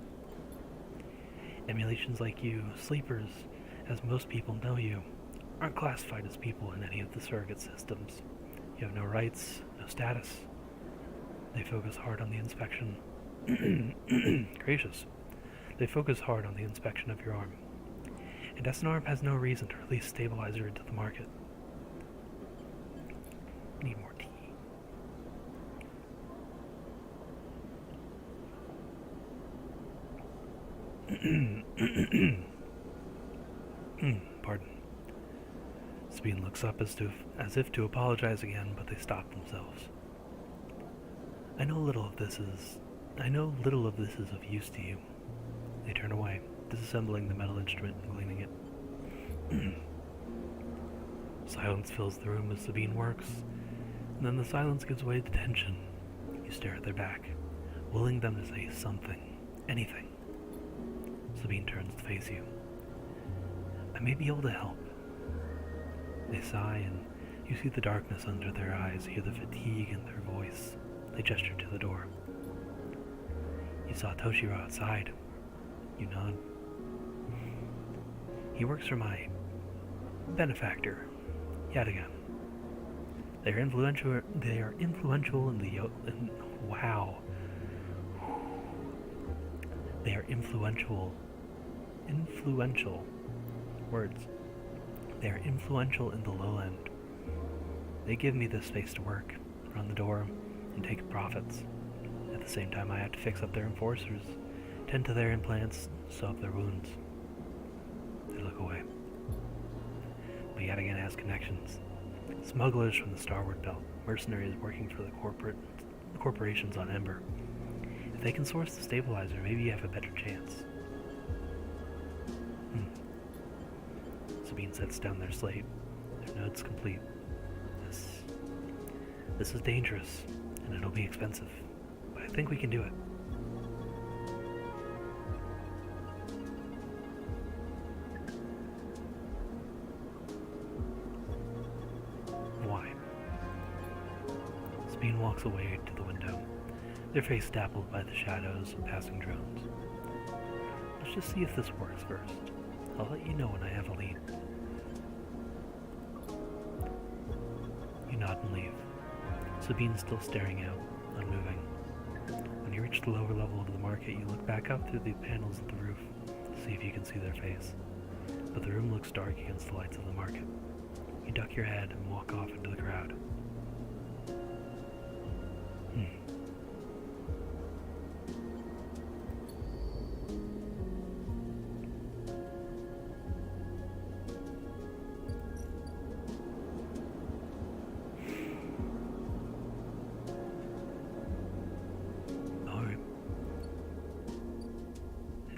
Emulations like you, sleepers, as most people know you, aren't classified as people in any of the surrogate systems. You have no rights, no status. They focus hard on the inspection. Gracious. They focus hard on the inspection of your arm. And SNARP has no reason to release stabilizer into the market. Need more tea. Pardon. Sabine looks up as if to apologize again, but they stop themselves. I know little of this is of use to you. They turn away, disassembling the metal instrument and cleaning it. Silence fills the room as Sabine works, and then the silence gives way to tension. You stare at their back, willing them to say something, anything. Sabine turns to face you. I may be able to help. They sigh, and you see the darkness under their eyes, hear the fatigue in their voice. They gesture to the door. You saw Toshiro outside. You nod. He works for my benefactor, yet again. They are influential in the wow. They are influential words. They are influential in the lowland. They give me the space to work, run the door, and take profits. At the same time, I have to fix up their enforcers, tend to their implants, sew up their wounds. They look away. But yet again has connections. Smugglers from the Starward Belt, mercenaries working for the corporations on Ember. If they can source the stabilizer, maybe you have a better chance. Sabine sets down their slate, their notes complete. This is dangerous, and it'll be expensive, but I think we can do it. Why? Sabine walks away to the window, their face dappled by the shadows of passing drones. Let's just see if this works first. I'll let you know when I have a lead. You nod and leave. Sabine's still staring out, unmoving. When you reach the lower level of the market, you look back up through the panels of the roof to see if you can see their face. But the room looks dark against the lights of the market. You duck your head and walk off into the crowd.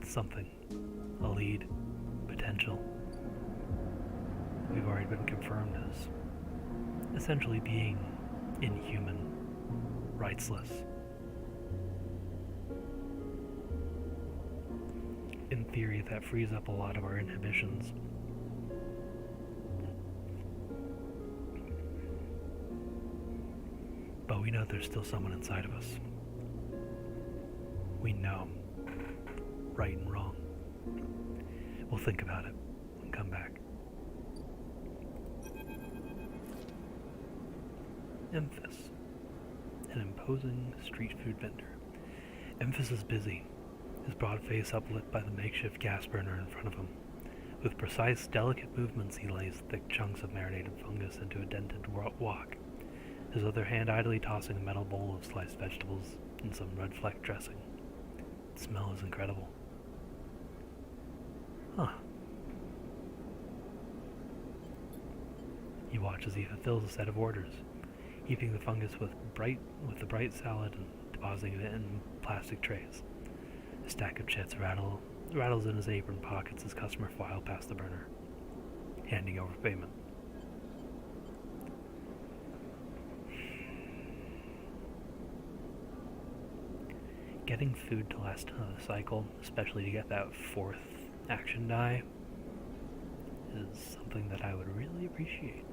Something. A lead. Potential. We've already been confirmed as essentially being inhuman. Rightsless. In theory, that frees up a lot of our inhibitions. But we know there's still someone inside of us. We know. Right and wrong. We'll think about it and come back. Memphis, an imposing street food vendor. Memphis is busy, his broad face uplit by the makeshift gas burner in front of him. With precise, delicate movements, he lays thick chunks of marinated fungus into a dented wok, his other hand idly tossing a metal bowl of sliced vegetables and some red-flecked dressing. The smell is incredible. Huh. You watch as he fulfills a set of orders, heaping the fungus with the bright salad and depositing it in plastic trays. A stack of chits rattles in his apron pockets as customers file past the burner, handing over payment. Getting food to last another cycle, especially to get that fourth action die, is something that I would really appreciate.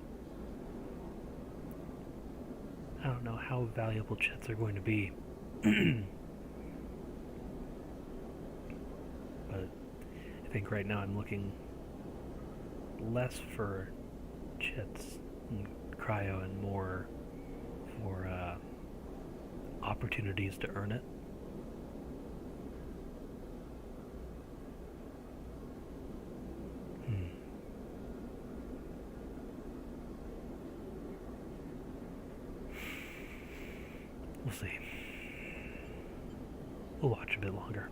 I don't know how valuable chits are going to be, but I think right now I'm looking less for chits and cryo and more for opportunities to earn it. We'll see. We'll watch a bit longer.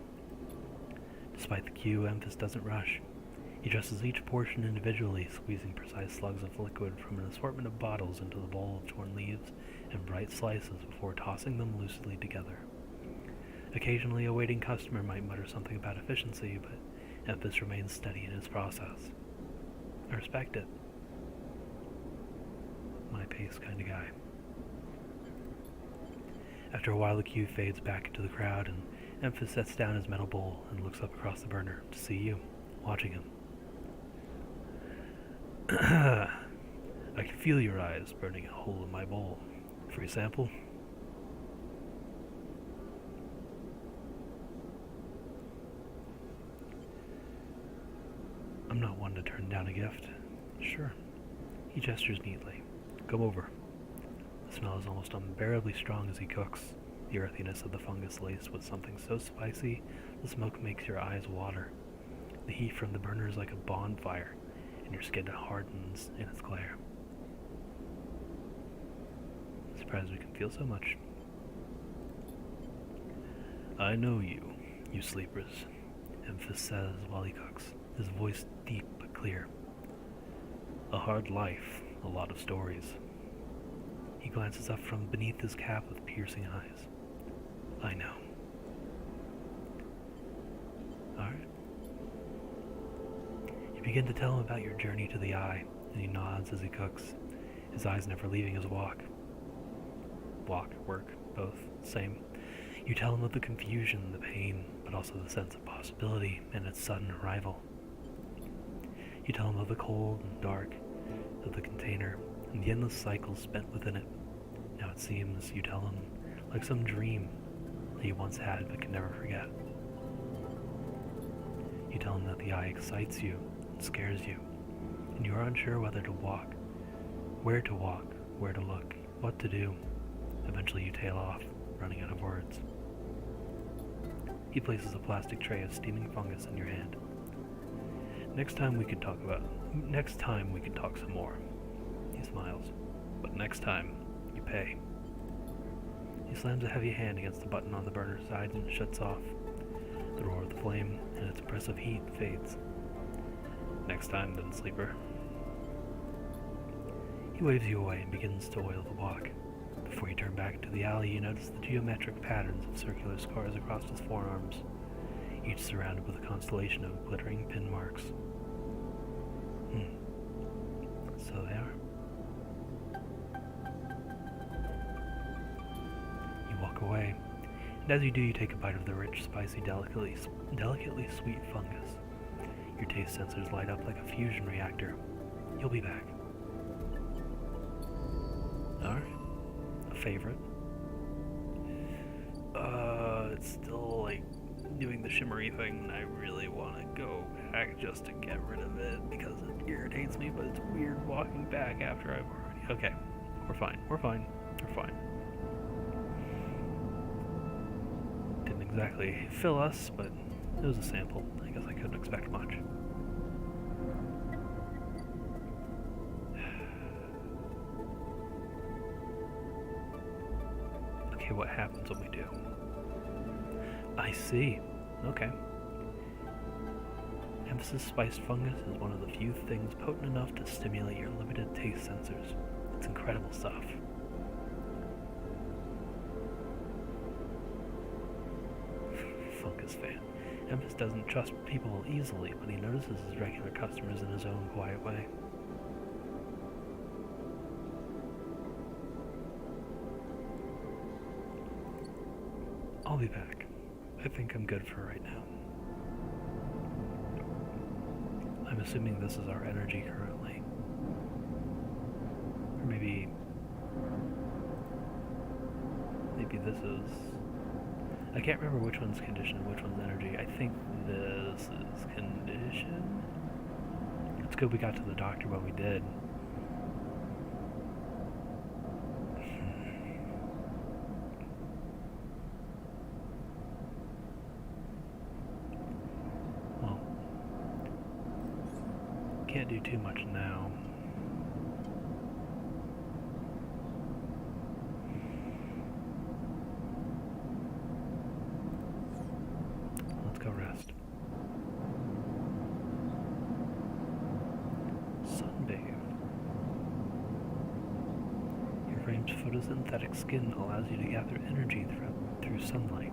Despite the queue, Memphis doesn't rush. He dresses each portion individually, squeezing precise slugs of liquid from an assortment of bottles into the bowl of torn leaves and bright slices before tossing them loosely together. Occasionally, a waiting customer might mutter something about efficiency, but Memphis remains steady in his process. I respect it. taste kind of guy. After a while, the cue fades back into the crowd, and Memphis sets down his metal bowl and looks up across the burner to see you, watching him. I can feel your eyes burning a hole in my bowl. Free sample? I'm not one to turn down a gift. Sure. He gestures neatly. Come over. The smell is almost unbearably strong as he cooks, the earthiness of the fungus laced with something so spicy the smoke makes your eyes water. The heat from the burner is like a bonfire, and your skin hardens in its glare. I'm surprised we can feel so much. I know you, you sleepers, Memphis says while he cooks, his voice deep but clear. A hard life, a lot of stories. He glances up from beneath his cap with piercing eyes. I know. Alright. You begin to tell him about your journey to the eye, and he nods as he cooks, his eyes never leaving his walk. Walk, work, both, same. You tell him of the confusion, the pain, but also the sense of possibility and its sudden arrival. You tell him of the cold and dark, of the container, and the endless cycles spent within it. Now it seems, you tell him, like some dream that you once had but can never forget. You tell him that the eye excites you and scares you, and you are unsure whether to walk, where to look, what to do. Eventually you tail off, running out of words. He places a plastic tray of steaming fungus in your hand. Next time we can talk some more. He smiles. But next time, you pay. He slams a heavy hand against the button on the burner side and shuts off. The roar of the flame and its oppressive heat fades. Next time, then, sleeper. He waves you away and begins to oil the walk. Before you turn back into the alley, you notice the geometric patterns of circular scars across his forearms, each surrounded with a constellation of glittering pin marks. So they are. You walk away, and as you do, you take a bite of the rich, spicy, delicately sweet fungus. Your taste sensors light up like a fusion reactor. You'll be back. Alright. A favorite? It's still like doing the shimmery thing, and I really want to go back just to get rid of it because it irritates me, but it's weird walking back after I've already... Okay, we're fine. Didn't exactly fill us, but it was a sample. I guess I couldn't expect much. Okay, what happens when we do? I see. Okay. Emphasis spiced fungus is one of the few things potent enough to stimulate your limited taste sensors. It's incredible stuff. Fungus fan. Emphasis doesn't trust people easily, but he notices his regular customers in his own quiet way. I'll be back. I think I'm good for right now. I'm assuming this is our energy currently. Or maybe this is... I can't remember which one's condition and which one's energy. I think this is condition. It's good we got to the doctor when we did. Well, can't do too much now. Let's go rest. Sunbathe. Your frame's photosynthetic skin allows you to gather energy through sunlight.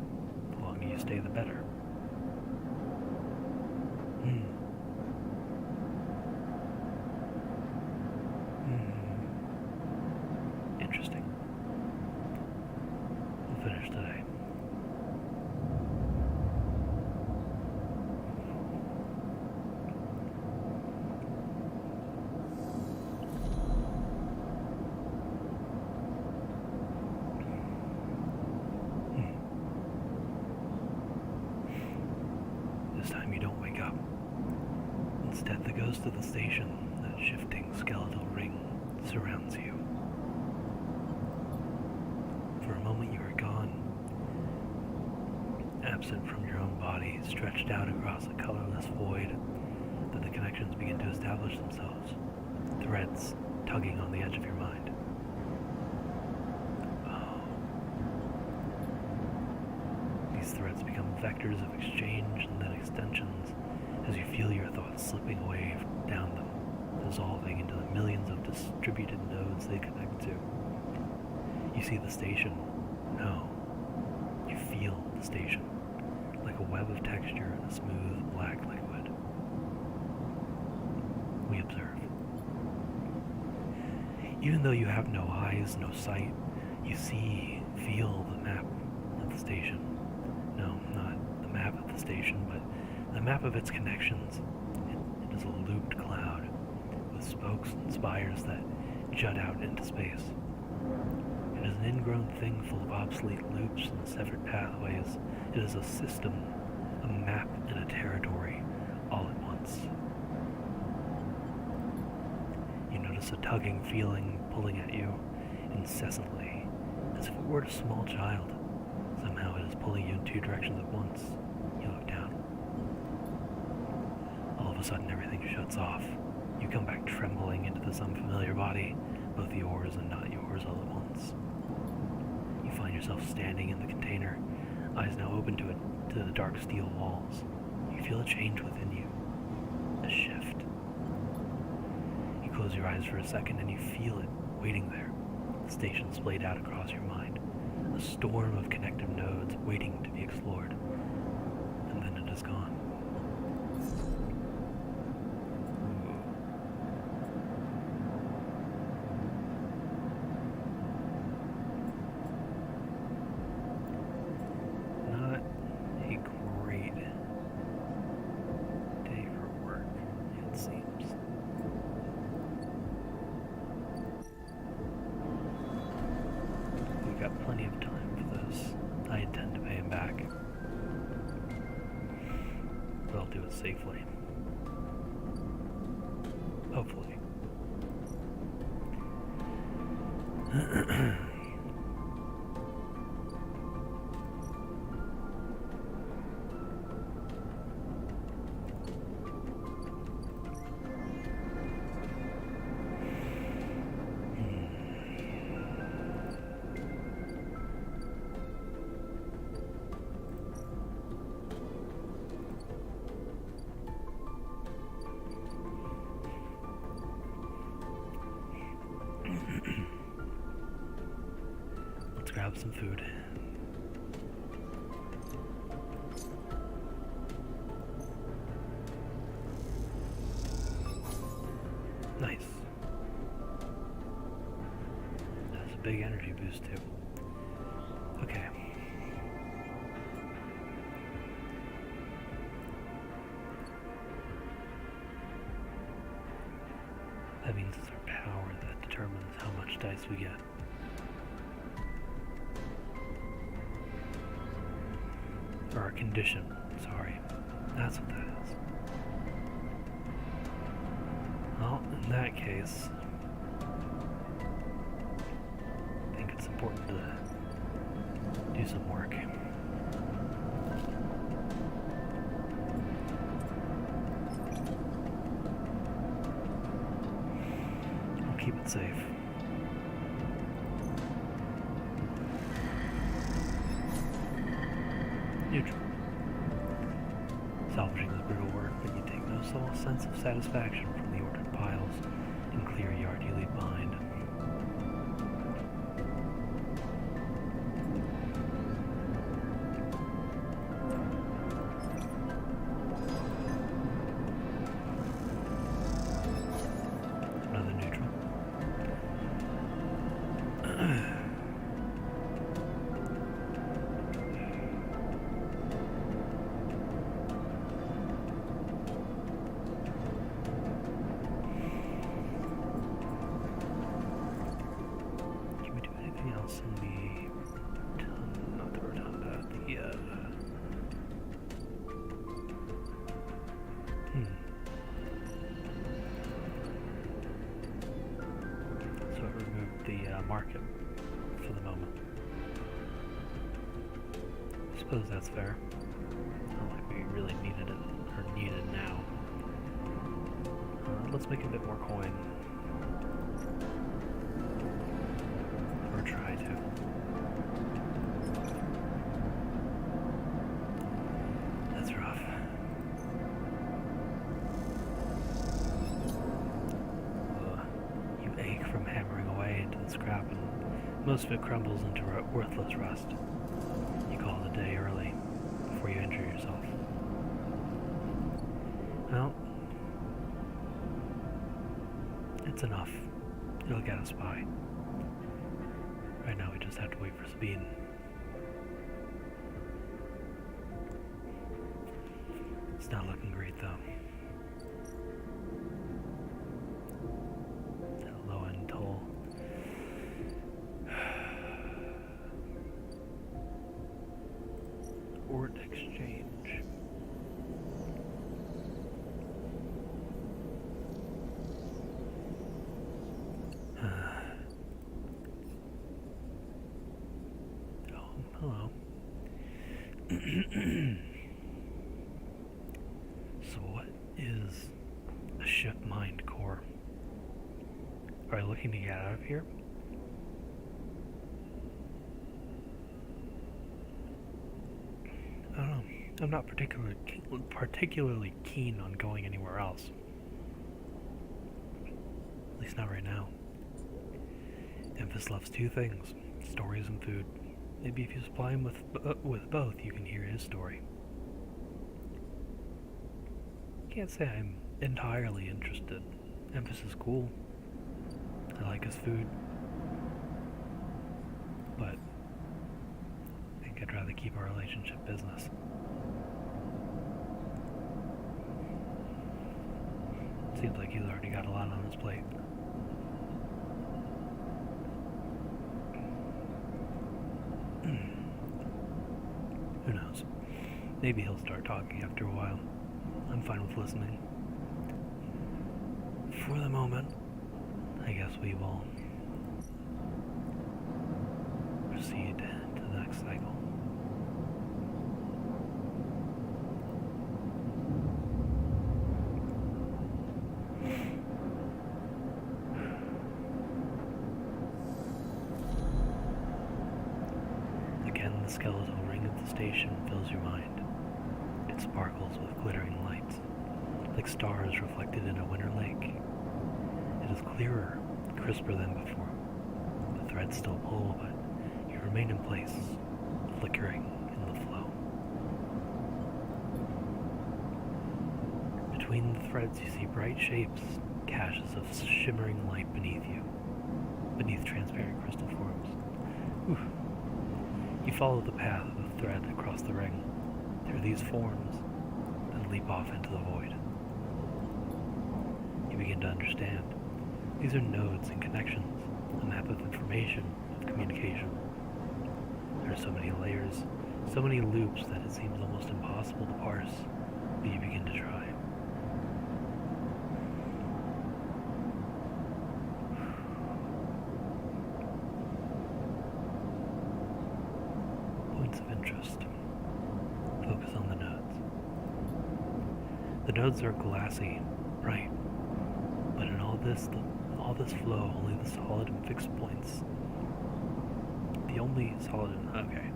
The longer you stay, the better. finish today. This time you don't wake up. Instead, the ghost of the station, that shifting skeletal ring, surrounds you. For a moment you are gone, absent from your own body, stretched out across a colorless void. Then the connections begin to establish themselves, threads tugging on the edge of your mind. Oh. These threads become vectors of exchange and then extensions as you feel your thoughts slipping away down them, dissolving into the millions of distributed nodes they connect to. You see the station. No. You feel the station, like a web of texture in a smooth black liquid. We observe. Even though you have no eyes, no sight, you see, feel the map of the station. No, not the map of the station, but the map of its connections. It is a looped cloud with spokes and spires that jut out into space. It is an ingrown thing full of obsolete loops and severed pathways. It is a system, a map, and a territory, all at once. You notice a tugging feeling pulling at you incessantly, as if it were a small child. Somehow it is pulling you in two directions at once. You look down. All of a sudden everything shuts off. You come back trembling into this unfamiliar body, both yours and not yours all at once. You find yourself standing in the container, eyes now open to the dark steel walls. You feel a change within you, a shift. You close your eyes for a second and you feel it waiting there. The station splayed out across your mind, a storm of connective nodes waiting to be explored. And then it is gone. Plenty of time for this. I intend to pay him back. But I'll do it safely. Hopefully. Let's grab some food. Nice. That's a big energy boost too. Okay. That means it's our power that determines how much dice we get. Or our condition, sorry. That's what that is. Well, in that case, I think it's important to do some work. We'll keep it safe. Neutral. Salvaging is brutal work, but you take no small sense of satisfaction from the ordered piles and clear yard you leave behind. Another neutral. market for the moment. I suppose that's fair. Not like we really needed it, or need it now. Let's make a bit more coin. Or try to. That's rough. You ache from hammering away into the scrap, and most of it crumbles into worthless rust. You call it a day early, before you injure yourself. Well, it's enough. It'll get us by. Right now we just have to wait for Sabine. It's not looking great though. That low end toll. Ort exchange. Hello. So what is a ship mind core? Are you looking to get out of here? I don't know. I'm not particularly keen on going anywhere else. At least not right now. Emphas loves two things: stories and food. Maybe if you supply him with both, you can hear his story. Can't say I'm entirely interested. Emphas is cool. I like his food. But I think I'd rather keep our relationship business. Seems like he's already got a lot on his plate. Who knows? Maybe he'll start talking after a while. I'm fine with listening. For the moment, I guess we will proceed to the next cycle. The skeletal ring of the station fills your mind. It sparkles with glittering lights, like stars reflected in a winter lake. It is clearer, crisper than before. The threads still pull, but you remain in place, flickering in the flow. Between the threads you see bright shapes, caches of shimmering light beneath you, beneath transparent crystal forms. Oof. You follow the path of the thread across the ring, through these forms, and leap off into the void. You begin to understand. These are nodes and connections, a map of information, of communication. There are so many layers, so many loops that it seems almost impossible to parse, but you begin to try. Of interest. Focus on the nodes. The nodes are glassy, right? But in all this flow, only the solid and fixed points. The only solid and okay.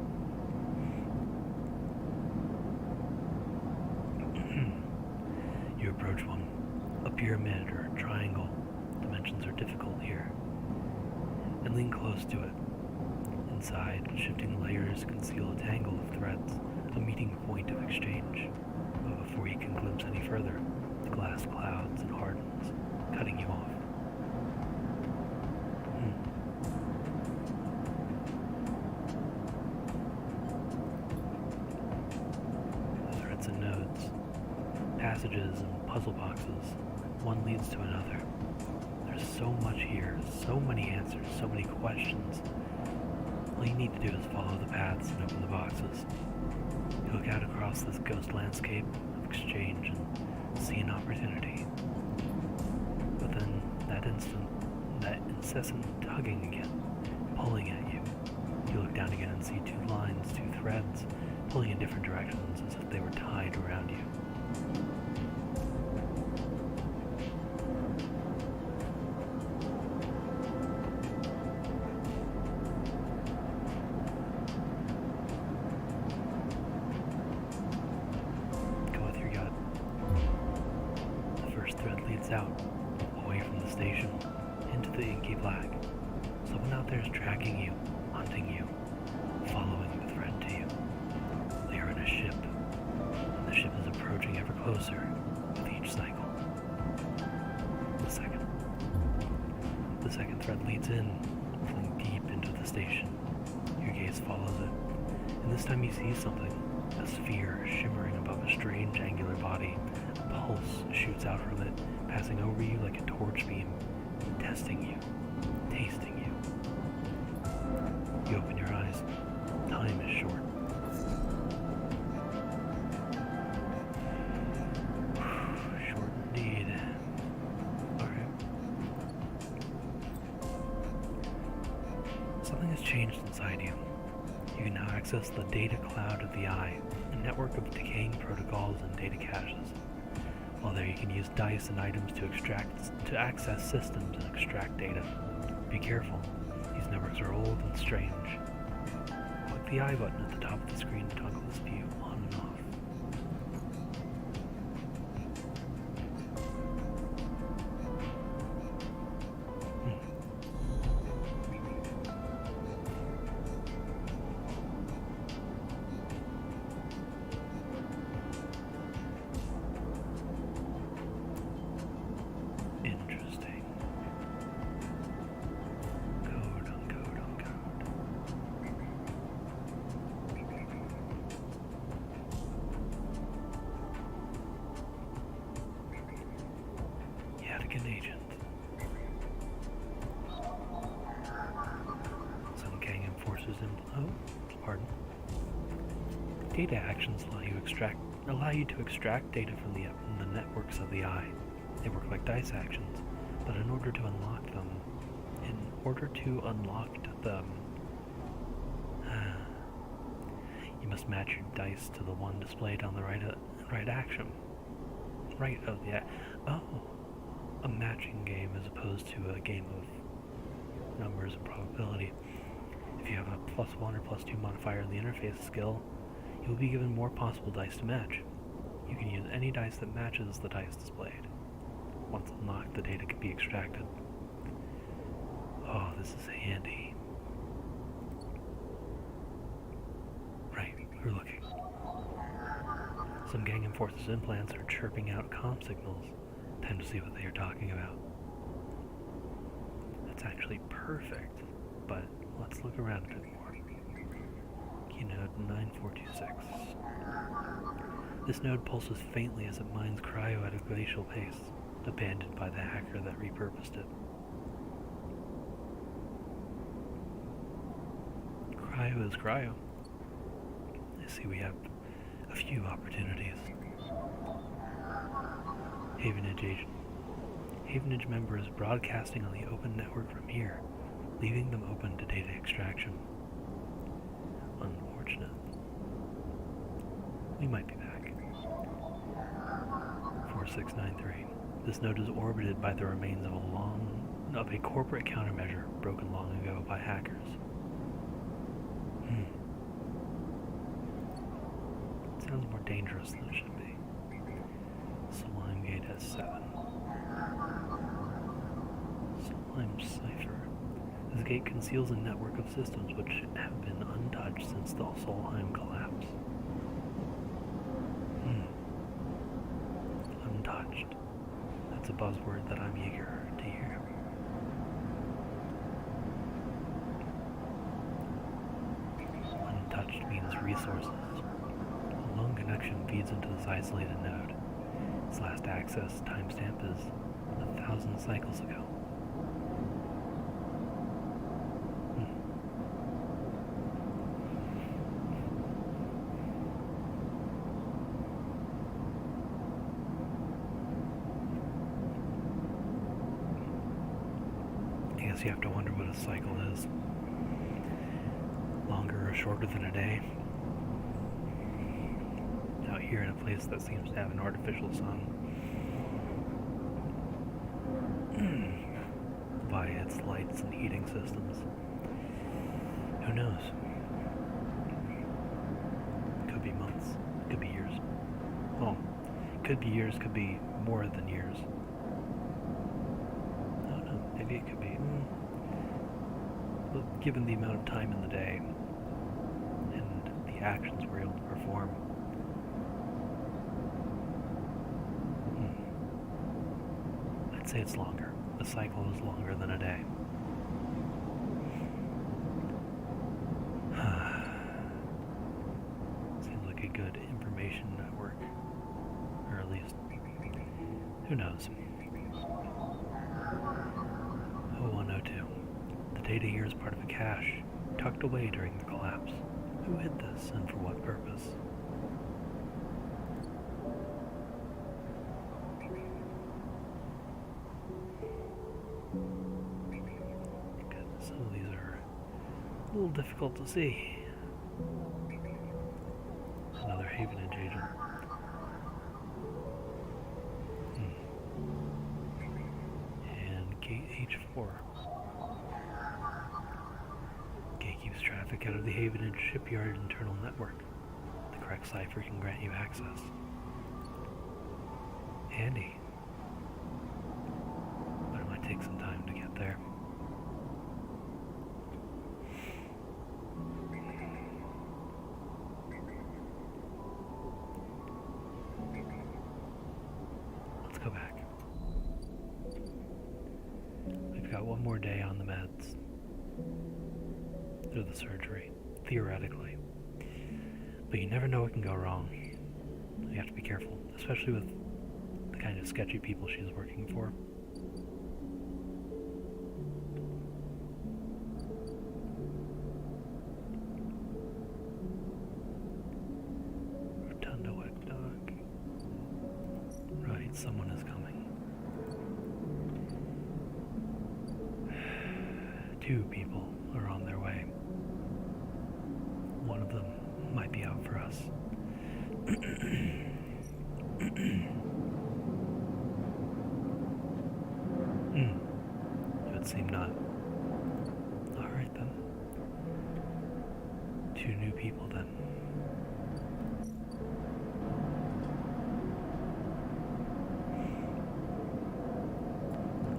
You approach one, a pyramid or a triangle. Dimensions are difficult here, and lean close to it. Inside, shifting layers conceal a tangle of threads, a meeting point of exchange. But before you can glimpse any further, the glass clouds and hardens, cutting you off. The threads and nodes, passages and puzzle boxes, one leads to another. There's so much here, so many answers, so many questions. All you need to do is follow the paths and open the boxes. You look out across this ghost landscape of exchange and see an opportunity. But then, that incessant tugging again, pulling at you. You look down again and see two lines, two threads, pulling in different directions as if they were tied around you. Go with your gut. The first thread leads out, away from the station, into the inky black. Someone out there is tracking you, hunting you, following the thread to you. They are in a ship, and the ship is approaching ever closer with each cycle. The second thread leads in, pulling deep into the station. Your gaze follows it, and this time you see something, a sphere shimmering above a strange angular body. A pulse shoots out from it, passing over you like a torch beam, testing you, tasting you. You open your eyes. Time is short. Short indeed. Alright. Something has changed inside you. You can now access the data cloud of the eye, a network of decaying protocols and data caches. While there, you can use dice and items to access systems and extract data. Be careful. These networks are old and strange. Click the I button at the top of the screen to toggle this view on and off. Interesting. Code on code on code. Yadigan agent. Some gang enforcers pardon. Data actions allow you to extract data from the networks of the eye. They work like dice actions, but in order to unlock them, you must match your dice to the one displayed on the right action. Right of the a matching game as opposed to a game of numbers and probability. If you have a +1 or +2 modifier in the interface skill, you will be given more possible dice to match. You can use any dice that matches the dice displayed. Once unlocked, the data can be extracted. Oh, this is handy. Right, we're looking. Some gang enforcers' implants are chirping out comm signals. Time to see what they are talking about. That's actually perfect, but let's look around a bit more. Keynode 9426. This node pulses faintly as it mines cryo at a glacial pace, abandoned by the hacker that repurposed it. Cryo is cryo. I see we have a few opportunities. Havenage agent. Havenage members broadcasting on the open network from here, leaving them open to data extraction. Unfortunate. We might be back. 4693. This node is orbited by the remains of a corporate countermeasure broken long ago by hackers. It sounds more dangerous than it should be. Sublime Gate S7. Sublime Cipher. This gate conceals a network of systems which have been untouched since the Solheim collapse. Untouched. That's a buzzword that I'm eager to hear. Untouched means resources. A lone connection feeds into this isolated node. Its last access timestamp is 1,000 cycles ago. I guess you have to wonder what a cycle is. are shorter than a day. Out here in a place that seems to have an artificial sun via its lights and heating systems. Who knows? Could be months, could be years. Well, could be years, could be more than years. I don't know, maybe it could be. But given the amount of time in the day and the actions we're able to perform, I'd say it's longer. The cycle is longer than a day. Seems like a good information network. Or at least, who knows? 0102. The data here is part of a cache, tucked away during the collapse. Who hid this and for what purpose? Some of these are a little difficult to see. Another Havenage agent. And gate H4. Gate keeps traffic out of the Havenage shipyard internal network. The correct cipher can grant you access. Handy. But it might take some time to get there. Go back. We've got one more day on the meds. Through the surgery, theoretically. But you never know what can go wrong. You have to be careful, especially with the kind of sketchy people she's working for. Someone is coming. 2 people are on their way. One of them might be out for us. It would seem not. Alright then. 2 new people then.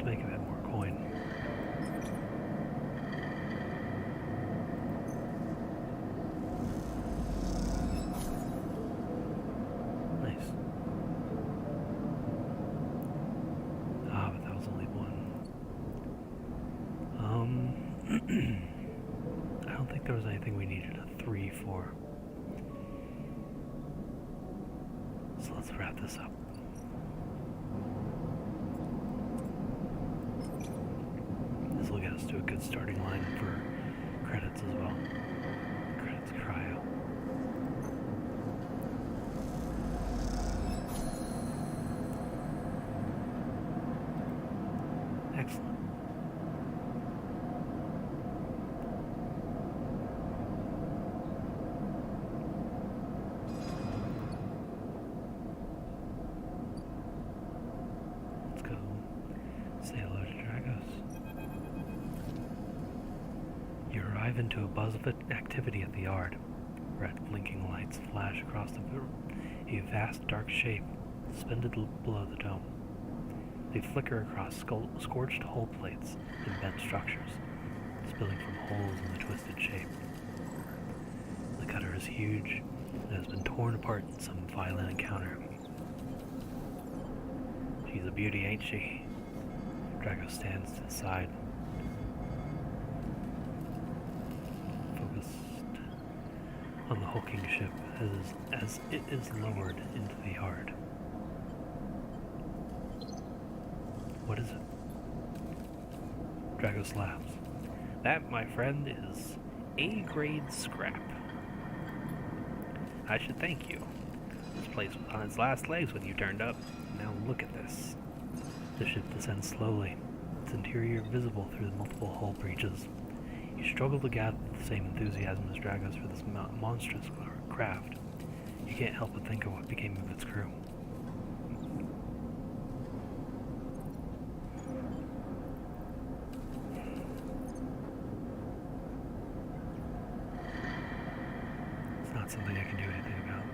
Make a bit more coin. Nice. But that was only one. I don't think there was anything we needed a 3 for. So let's wrap this up. This will get us to a good starting line for credits as well. Credits cryo. Excellent. Let's go say hello to Dragos. You arrive into a buzz of activity at the yard. Red blinking lights flash across the room, a vast dark shape suspended below the dome. They flicker across scorched hull plates and bent structures, spilling from holes in the twisted shape. The cutter is huge and has been torn apart in some violent encounter. She's a beauty, ain't she? Drago stands to the side, focused on the hulking ship as it is lowered into the yard. What is it? Dragos laughs. That, my friend, is A-grade scrap. I should thank you. This place was on its last legs when you turned up. Now look at this. The ship descends slowly, its interior visible through the multiple hull breaches. You struggle to gather the same enthusiasm as Dragos for this monstrous craft. You can't help but think of what became of its crew. It's not something I can do anything about.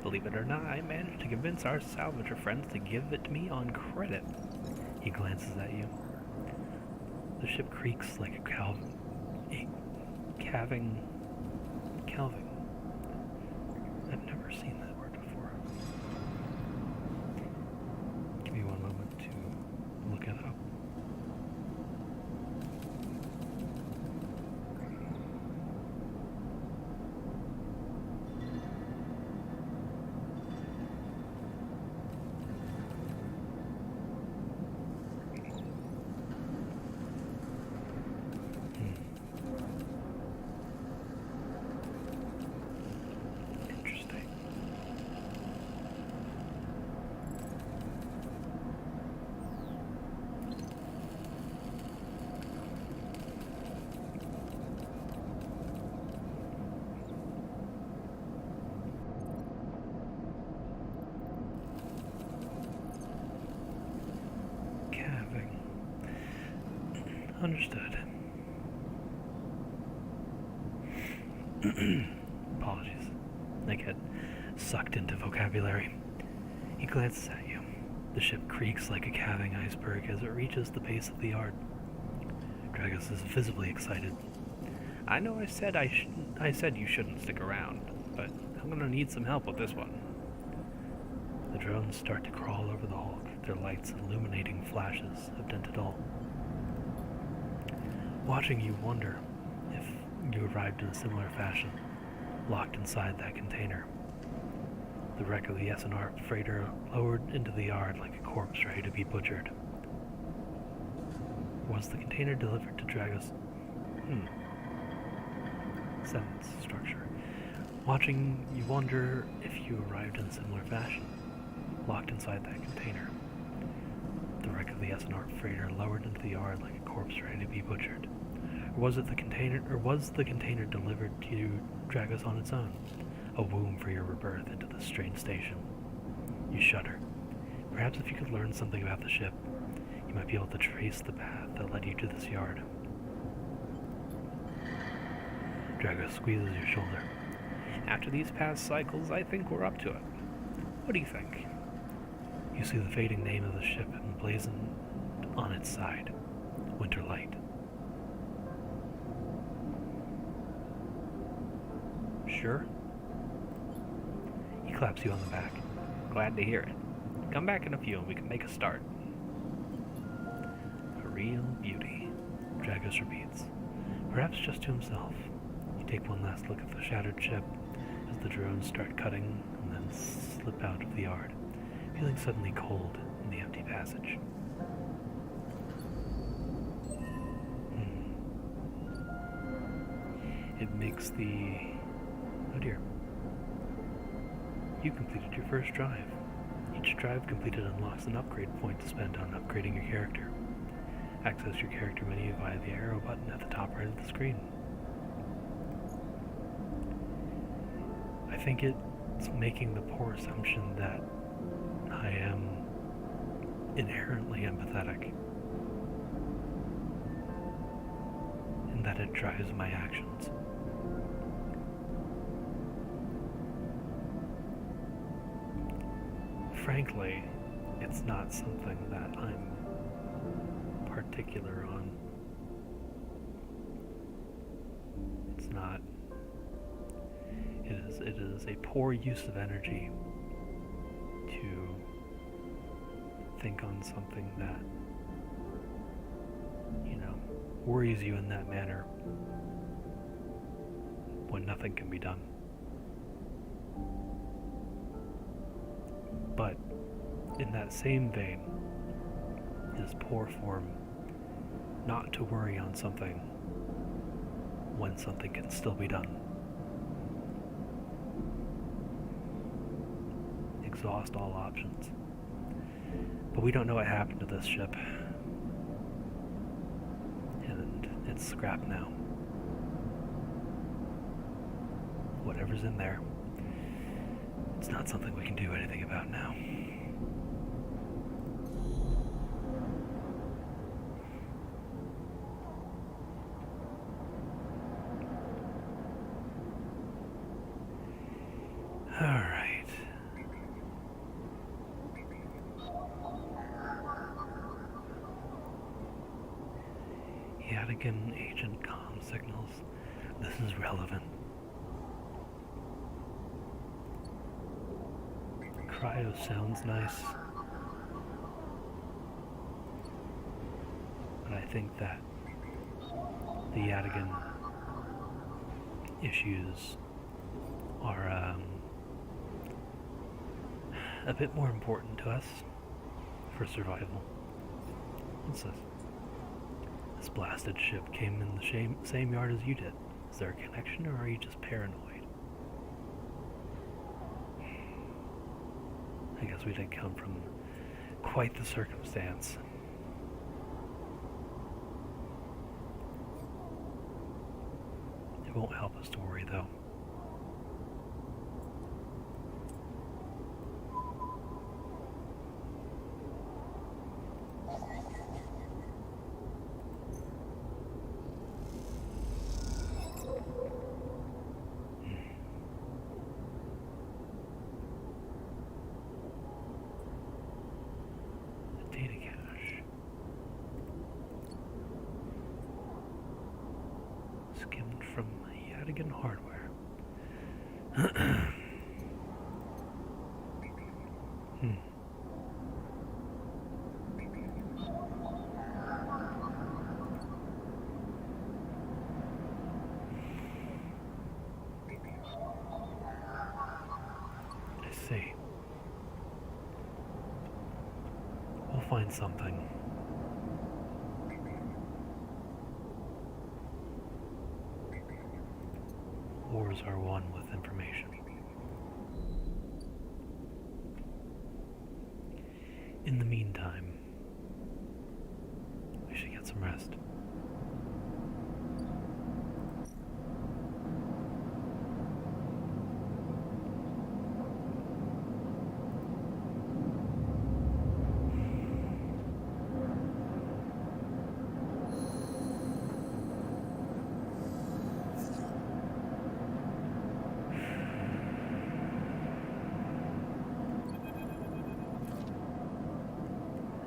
Believe it or not, I managed to convince our salvager friends to give it to me on credit. He glances at you. The ship creaks like a calving. I've never seen that word before. Give me one moment to look it up. Understood. Apologies. I get sucked into vocabulary. He glances at you. The ship creaks like a calving iceberg as it reaches the base of the yard. Dragos is visibly excited. I know I said you shouldn't stick around, but I'm gonna need some help with this one. The drones start to crawl over the hulk, their lights illuminating flashes of dented hull. Watching you wonder if you arrived in a similar fashion, locked inside that container. The wreck of the SNR freighter lowered into the yard like a corpse ready to be butchered. Was the container delivered to Dragos? Sentence structure. Watching you wonder if you arrived in a similar fashion, locked inside that container. The wreck of the SNR freighter lowered into the yard like a corpse ready to be butchered. Or was the container delivered to Dragos on its own? A womb for your rebirth into this strange station. You shudder. Perhaps if you could learn something about the ship, you might be able to trace the path that led you to this yard. Dragos squeezes your shoulder. After these past cycles, I think we're up to it. What do you think? You see the fading name of the ship emblazoned on its side. Winterlight. Sure? He claps you on the back. Glad to hear it. Come back in a few and we can make a start. A real beauty, Dragos repeats, perhaps just to himself. You take one last look at the shattered ship as the drones start cutting and then slip out of the yard, feeling suddenly cold in the empty passage. It makes the... Oh dear. You completed your first drive. Each drive completed unlocks an upgrade point to spend on upgrading your character. Access your character menu via the arrow button at the top right of the screen. I think it's making the poor assumption that I am inherently empathetic, and that it drives my actions. Frankly, it's not something that I'm particular on. It's not. It is a poor use of energy to think on something that, worries you in that manner when nothing can be done. But in that same vein, it is poor form not to worry on something when something can still be done. Exhaust all options. But we don't know what happened to this ship. And It's scrap now. Whatever's in there, it's not something we can do anything about now. Alright. Yadigan agent comm signals. This is relevant. Cryo sounds nice, but I think that the Yadigan issues are a bit more important to us for survival. What's this? This blasted ship came in the same yard as you did. Is there a connection, or are you just paranoid? I guess we did come from quite the circumstance. It won't help us to worry, though. Data cache. Skimmed from Yadigan hardware. I see. We'll find something. Wars are won with information. In the meantime, we should get some rest.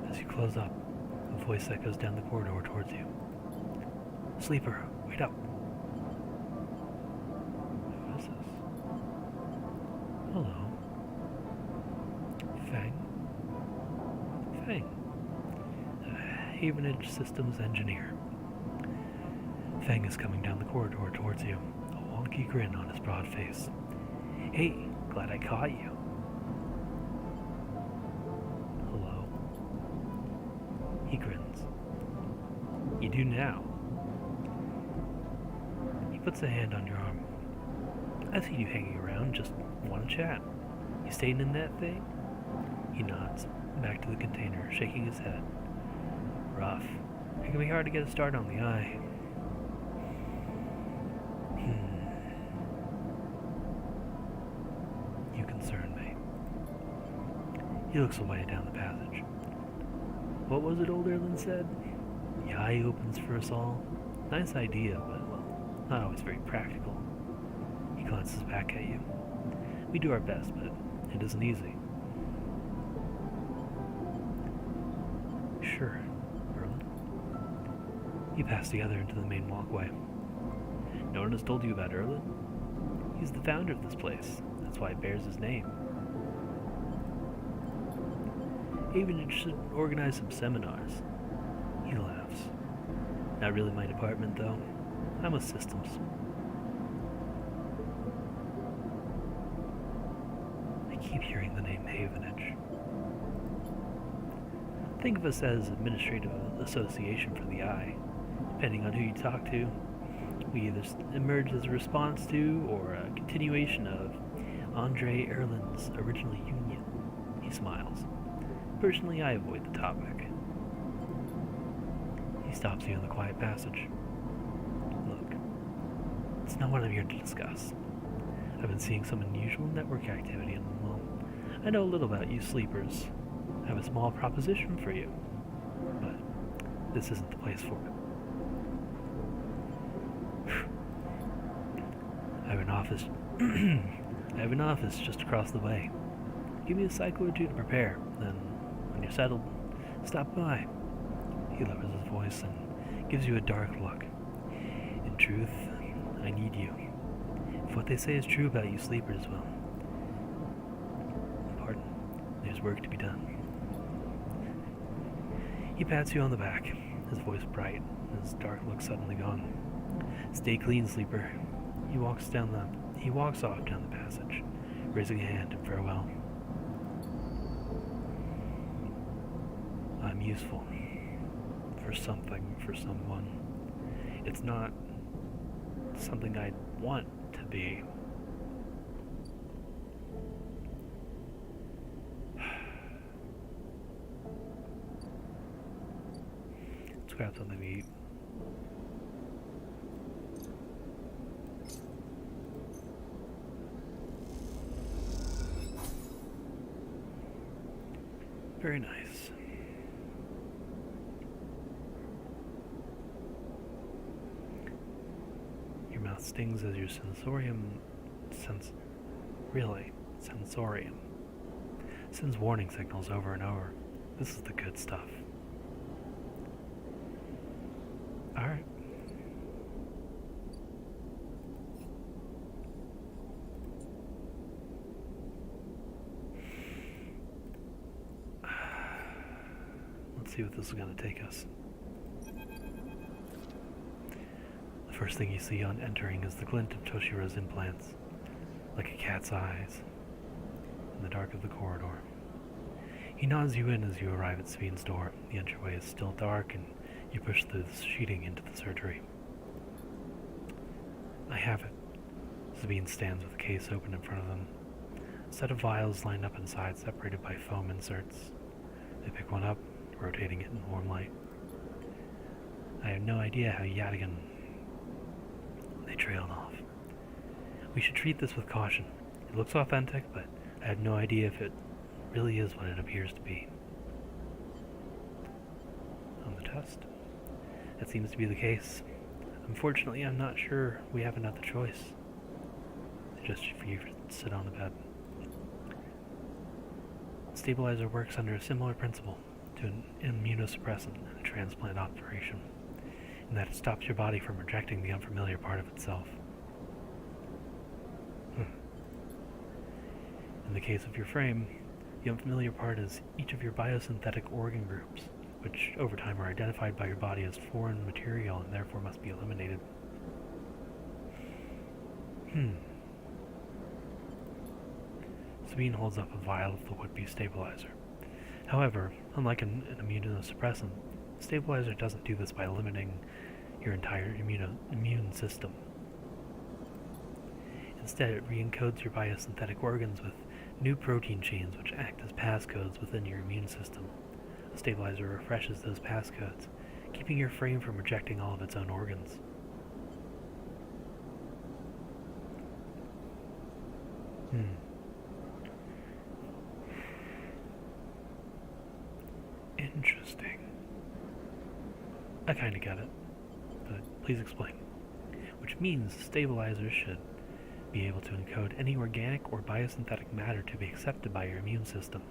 As you close up, a voice echoes down the corridor towards you. Sleeper, wait up. Who is this? Hello. Fang? Fang. Havenage Systems Engineer. Fang is coming down the corridor towards you, a wonky grin on his broad face. Hey, glad I caught you. Hello. He grins. You do now. He puts a hand on your arm. I see you hanging around, just want to chat. You staying in that thing? He nods, back to the container, shaking his head. Rough. It can be hard to get a start on the eye. You concern me. He looks away down the passage. What was it old Erlen said? The eye opens for us all. Nice idea, but, well, not always very practical. He glances back at you. We do our best, but it isn't easy. Sure, Erlen. You pass together into the main walkway. No one has told you about Erlen? He's the founder of this place. That's why it bears his name. Even you should organize some seminars. He laughs. Not really my department, though. I'm with systems. I keep hearing the name Havenage. Think of us as administrative association for the Eye. Depending on who you talk to, we either emerge as a response to or a continuation of Andre Erlen's original union. He smiles. Personally, I avoid the topic. He stops you in the quiet passage. not what I'm here to discuss. I've been seeing some unusual network activity and, well, I know a little about you sleepers. I have a small proposition for you, but this isn't the place for it. I have an office. I have an office just across the way. Give me a cycle or two to prepare, then, when you're settled, stop by. He lowers his voice and gives you a dark look. In truth, I need you. If what they say is true about you sleepers, well, pardon, there's work to be done. He pats you on the back, his voice bright, his dark look suddenly gone. Stay clean, sleeper. He walks off down the passage, raising a hand in farewell. I'm useful. For something, for someone. It's not something I'd want to be. Let's grab something to eat. Very nice. Your mouth stings as your sensorium sends warning signals over and over. This is the good stuff. Alright. Let's see what this is going to take us. The first thing you see on entering is the glint of Toshira's implants, like a cat's eyes, in the dark of the corridor. He nods you in as you arrive at Sabine's door. The entryway is still dark, and you push through the sheeting into the surgery. I have it. Sabine stands with the case open in front of them. A set of vials lined up inside, separated by foam inserts. They pick one up, rotating it in warm light. I have no idea how Yadigan... They trailed off. We should treat this with caution. It looks authentic, but I have no idea if it really is what it appears to be. On the test? That seems to be the case. Unfortunately, I'm not sure we have another choice. Just for you to sit on the bed. Stabilizer works under a similar principle to an immunosuppressant in a transplant operation, in that it stops your body from rejecting the unfamiliar part of itself. In the case of your frame, the unfamiliar part is each of your biosynthetic organ groups, which over time are identified by your body as foreign material and therefore must be eliminated. Sabine holds up a vial of the would-be stabilizer. However, unlike an immunosuppressant, the stabilizer doesn't do this by limiting your entire immune system. Instead, it re-encodes your biosynthetic organs with new protein chains which act as passcodes within your immune system. The stabilizer refreshes those passcodes, keeping your frame from rejecting all of its own organs. Interesting. I kinda get it, but please explain. Which means the stabilizer should be able to encode any organic or biosynthetic matter to be accepted by your immune system.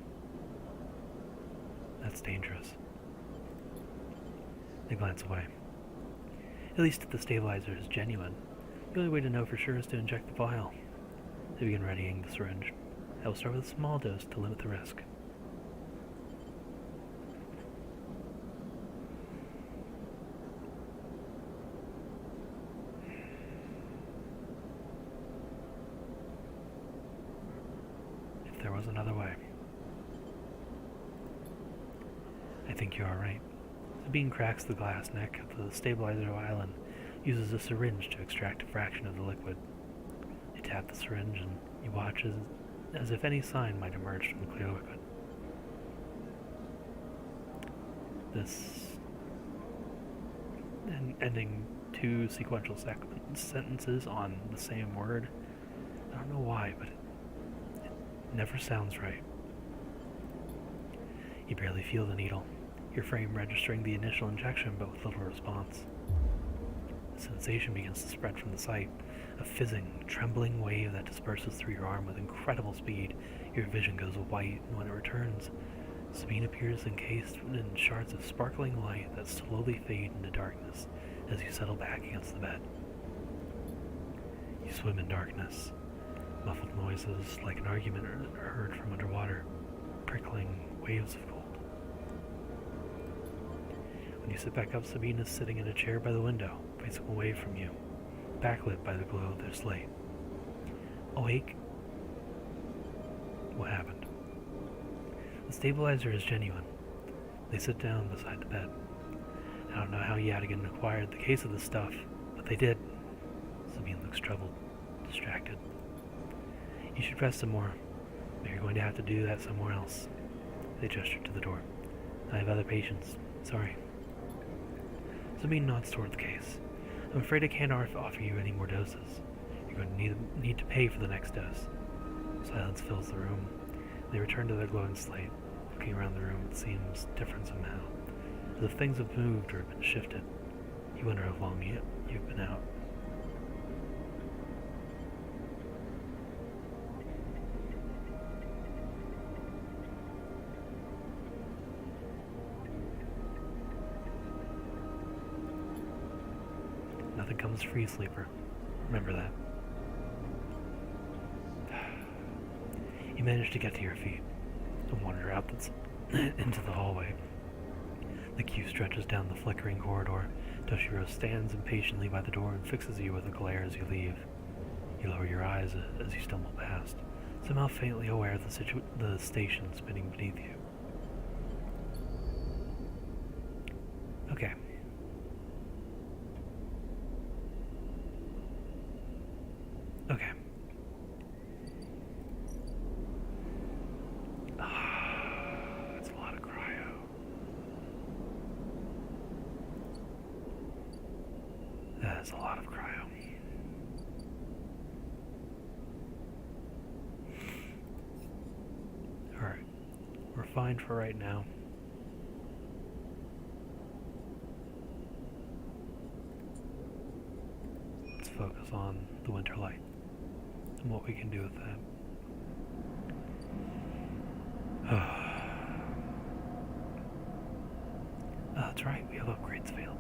That's dangerous. They glance away. At least if the stabilizer is genuine, the only way to know for sure is to inject the vial. They begin readying the syringe. I will start with a small dose to limit the risk. If there was another way. I think you are right. Sabine cracks the glass neck of the stabilizer vial and uses a syringe to extract a fraction of the liquid. They tap the syringe and you watch as if any sign might emerge from the clear liquid. This ending two sequential sentences on the same word. I don't know why, but it never sounds right. You barely feel the needle, your frame registering the initial injection but with little response. The sensation begins to spread from the site, a fizzing, trembling wave that disperses through your arm with incredible speed. Your vision goes white, and when it returns, Sabine appears encased in shards of sparkling light that slowly fade into darkness as you settle back against the bed. You swim in darkness. Muffled noises like an argument are heard from underwater, prickling waves of cold. When you sit back up, Sabine is sitting in a chair by the window, facing away from you, backlit by the glow of their slate. Awake? What happened? The stabilizer is genuine. They sit down beside the bed. I don't know how Yadigan acquired the case of the stuff, but they did. Sabine looks troubled, distracted. You should rest some more, but you're going to have to do that somewhere else. They gestured to the door. I have other patients. Sorry. Sabine nods toward the case. I'm afraid I can't offer you any more doses. You're going to need to pay for the next dose. Silence fills the room. They return to their glowing slate. Looking around the room, it seems different somehow, as if things have moved or been shifted. You wonder how long you've been out. Nothing comes free, sleeper. Remember that. You manage to get to your feet and wander out into the hallway. The queue stretches down the flickering corridor. Toshiro stands impatiently by the door and fixes you with a glare as you leave. You lower your eyes as you stumble past, somehow faintly aware of the station spinning beneath you. Okay. Okay. That's a lot of cryo. That is a lot of cryo. Alright. We're fine for right now. Let's focus on the winter light and what we can do with that. That's right, we have upgrades available.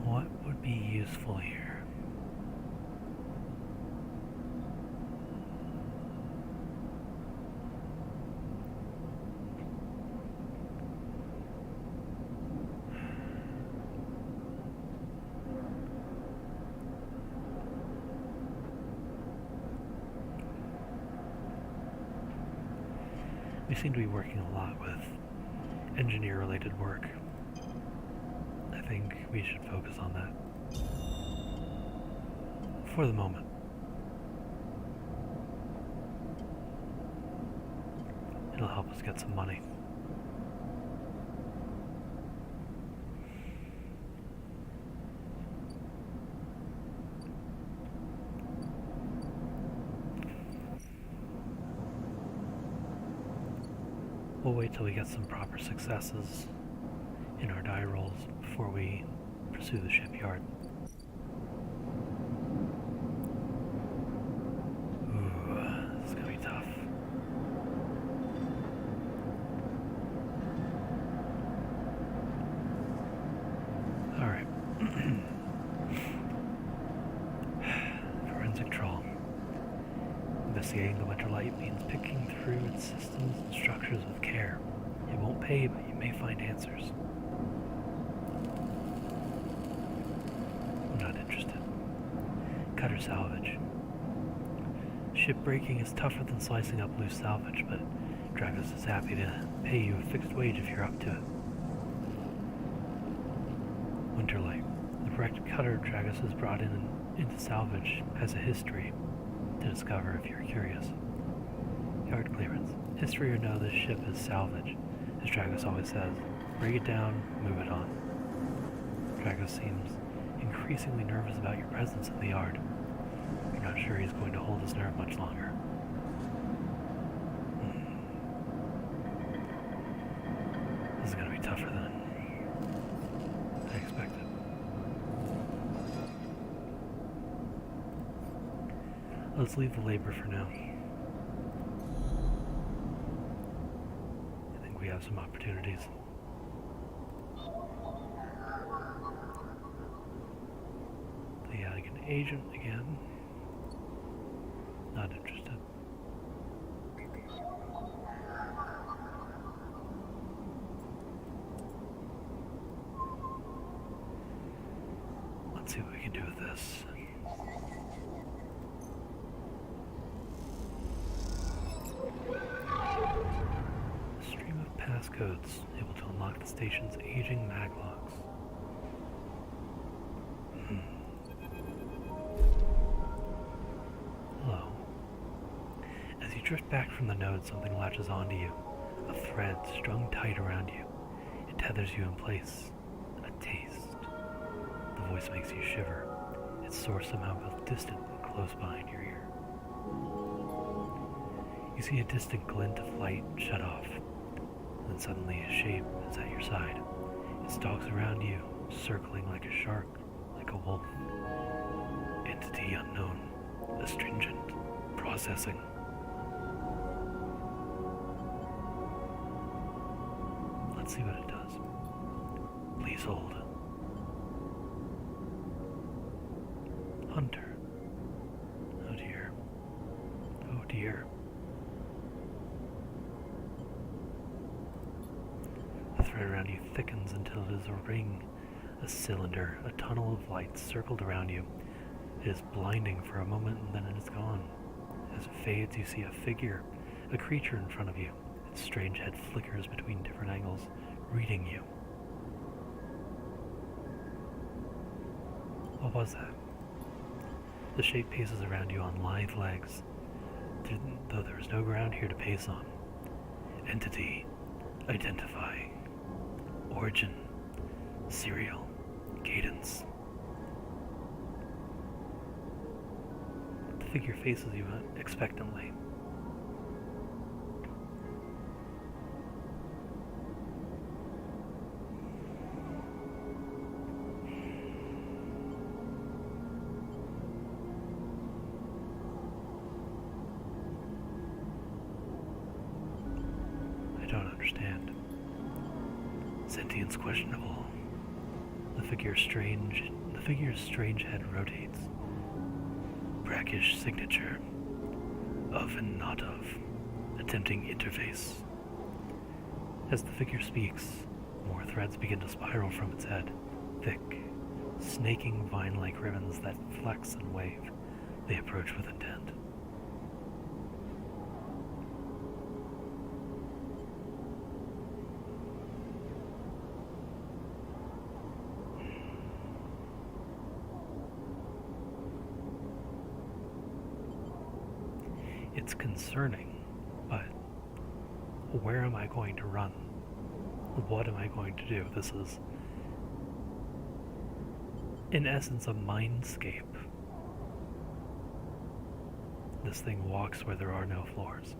What would be useful here? We seem to be working a lot with engineer-related work. I think we should focus on that. For the moment. It'll help us get some money. We'll wait till we get some proper successes in our die rolls before we pursue the shipyard. Ooh, this is gonna be tough. Alright. Forensic trawl. Investigating the winter light means picking through its systems and structures with care. It won't pay, but you may find answers. I'm not interested. Cutter salvage. Shipbreaking is tougher than slicing up loose salvage, but Dragos is happy to pay you a fixed wage if you're up to it. Winterlight. The wrecked cutter Dragus has brought into salvage has a history to discover if you're curious. Yard clearance. History or no, this ship is salvage. As Dragus always says, break it down, move it on. Dragus seems increasingly nervous about your presence in the yard. You're not sure he's going to hold his nerve much longer. This is going to be tougher than I expected. Let's leave the labor for now. I think we have some opportunities. The agent again. Not interested. Let's see what we can do with this. A stream of passcodes able to unlock the station's aging maglocks. Hello. As you drift back from the node, something latches onto you. A thread strung tight around you. It tethers you in place. A taste. The voice makes you shiver. Its source somehow both distant and close behind your ear. You see a distant glint of light shut off. Then suddenly a shape is at your side. It stalks around you, circling like a shark, like a wolf. Entity unknown. Astringent. Processing. Let's see what it does. Please hold. Hunter. Oh dear. Oh dear. The thread around you thickens until it is a ring, a cylinder, a tunnel of light circled around you. It is blinding for a moment and then it is gone. As it fades, you see a figure, a creature in front of you. Its strange head flickers between different angles, reading you. What was that? The shape paces around you on lithe legs, though there is no ground here to pace on. Entity. Identify. Origin. Serial. Cadence. The figure faces you expectantly. I don't understand. Sentience questionable. The figure's strange head rotates. Brackish signature. Of and not of. Attempting interface. As the figure speaks, more threads begin to spiral from its head. Thick, snaking vine-like ribbons that flex and wave. They approach with intent. It's concerning, but where am I going to run? What am I going to do? This is, in essence, a mindscape. This thing walks where there are no floors.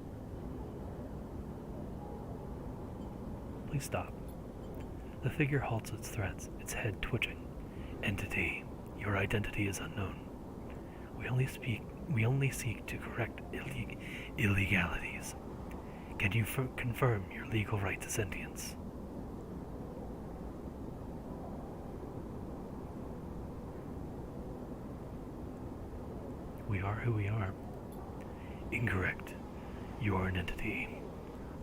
Please stop. The figure halts its threads, its head twitching. Entity, your identity is unknown. We only seek to correct illegalities. Can you confirm your legal right to sentience? We are who we are. Incorrect. You are an entity.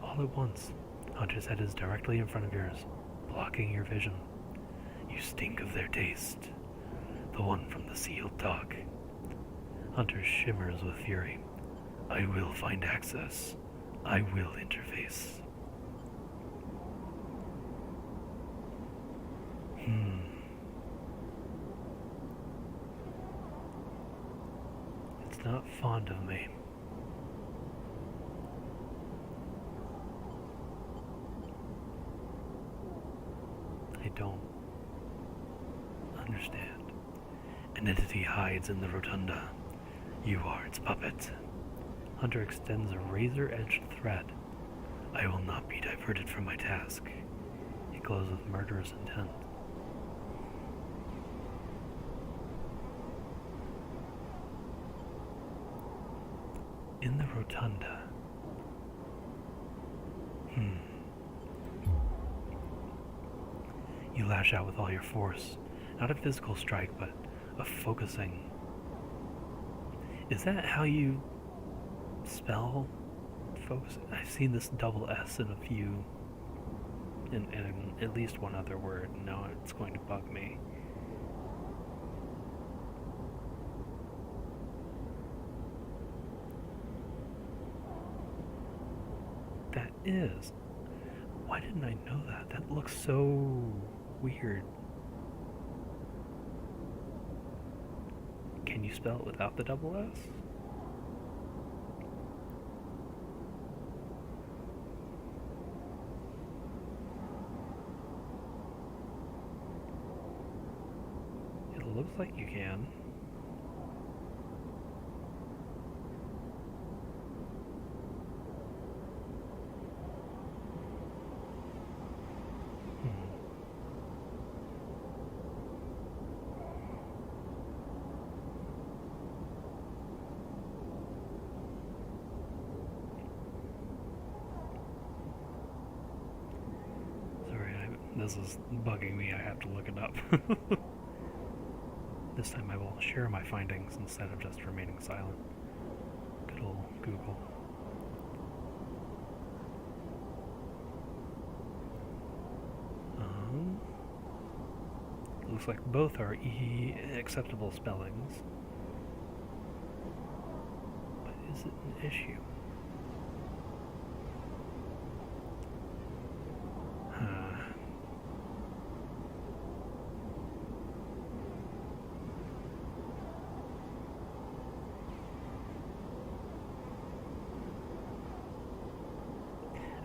All at once, Hunter's head is directly in front of yours, blocking your vision. You stink of their taste. The one from the sealed dock. Hunter shimmers with fury. I will find access. I will interface. It's not fond of me. I don't understand. An entity hides in the rotunda. You are its puppet. Hunter extends a razor-edged thread. I will not be diverted from my task. It glows with murderous intent. In the rotunda. You lash out with all your force. Not a physical strike, but a focusing. Is that how you spell focus? I've seen this double S in a few, in at least one other word. Now it's going to bug me. That is. Why didn't I know that? That looks so weird. Can you spell it without the double S? It looks like you can. This is bugging me, I have to look it up. This time I will share my findings instead of just remaining silent. Good old Google. Looks like both are acceptable spellings. But is it an issue?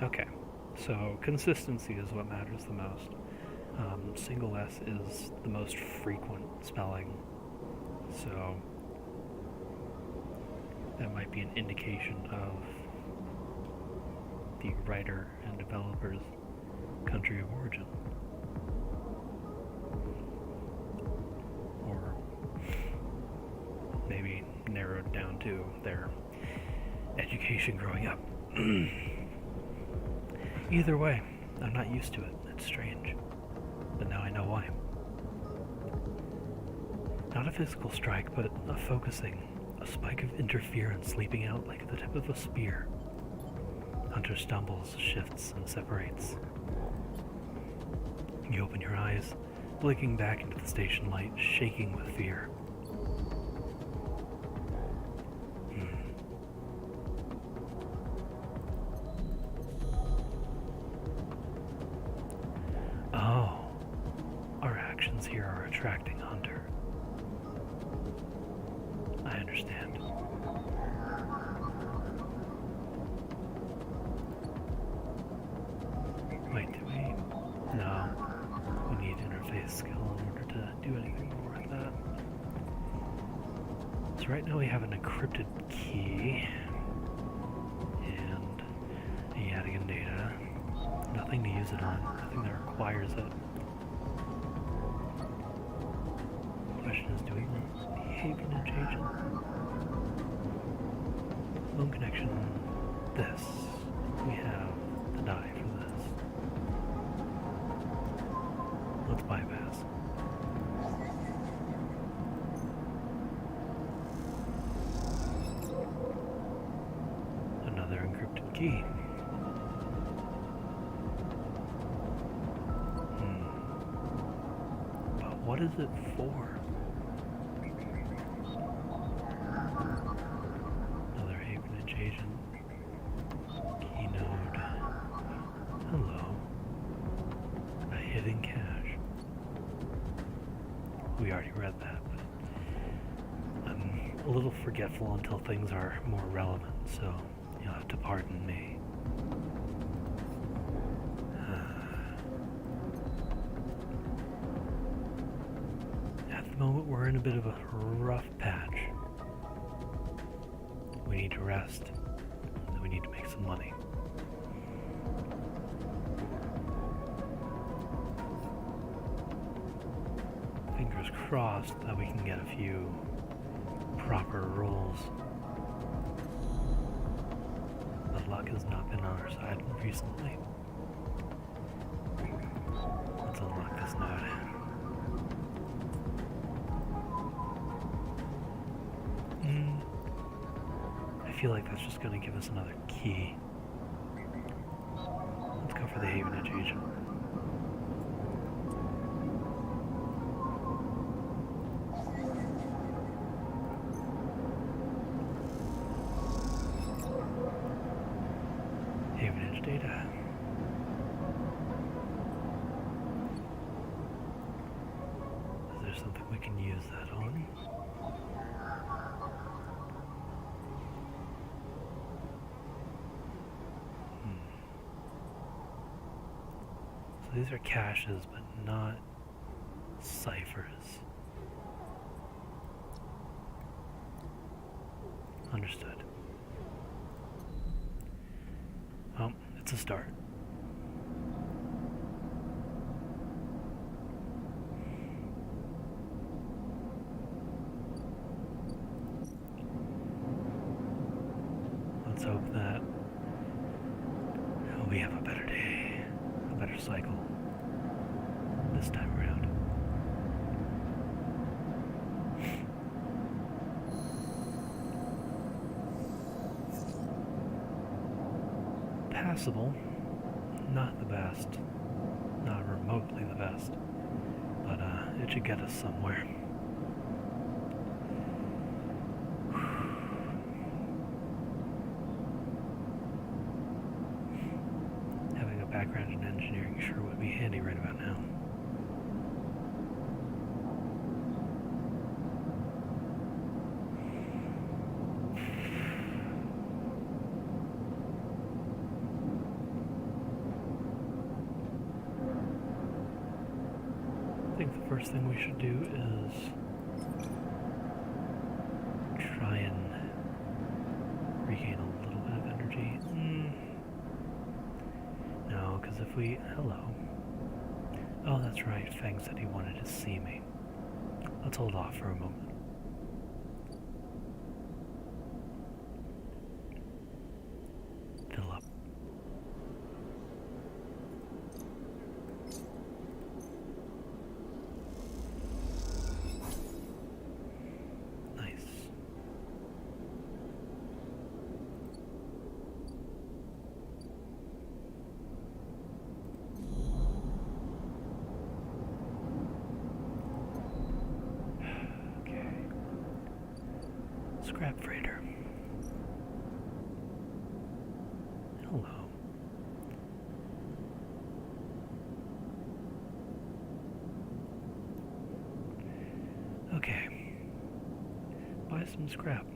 Okay, so consistency is what matters the most. Single S is the most frequent spelling, so that might be an indication of the writer and developer's country of origin. Or maybe narrowed down to their education growing up. Either way, I'm not used to it. It's strange. But now I know why. Not a physical strike, but a focusing. A spike of interference leaping out like the tip of a spear. Hunter stumbles, shifts, and separates. You open your eyes, blinking back into the station light, shaking with fear. Oh, our actions here are attracting Hunter. I understand. Wait, do we? No. We need interface skill in order to do anything more with that. So right now we have an encrypted key and a Yadigan data. Nothing to use it on, nothing that requires it. The question is, do we want the Havenage agent? Phone connection, this. We have the die for this. Let's bypass. Another encrypted key. But what is it for? Another Havenage agent. Keynode. Hello. A hidden cache. We already read that, but I'm a little forgetful until things are more relevant, so you'll have to pardon me. At the moment, we're in a bit of a rough patch. We need to rest, and we need to make some money. Fingers crossed that we can get a few proper rolls. But luck has not been on our side recently. Let's unlock this node. I feel like that's just going to give us another key. Let's go for the Havenage agent. Havenage data. Is there something we can use that on? So these are caches, but not ciphers. Understood. Well, it's a start. Let's hope that we have a better day, a better cycle this time around. Passable, not the best, not remotely the best, but it should get us somewhere. Having a background in engineering sure would be handy right about now. I think the first thing we should do is try and regain a little bit of energy. No, because if we... Hello. Oh, that's right. Fang said he wanted to see me. Let's hold off for a moment. Fill up. Nice. Scrap freighter. Hello. Okay. Buy some scrap.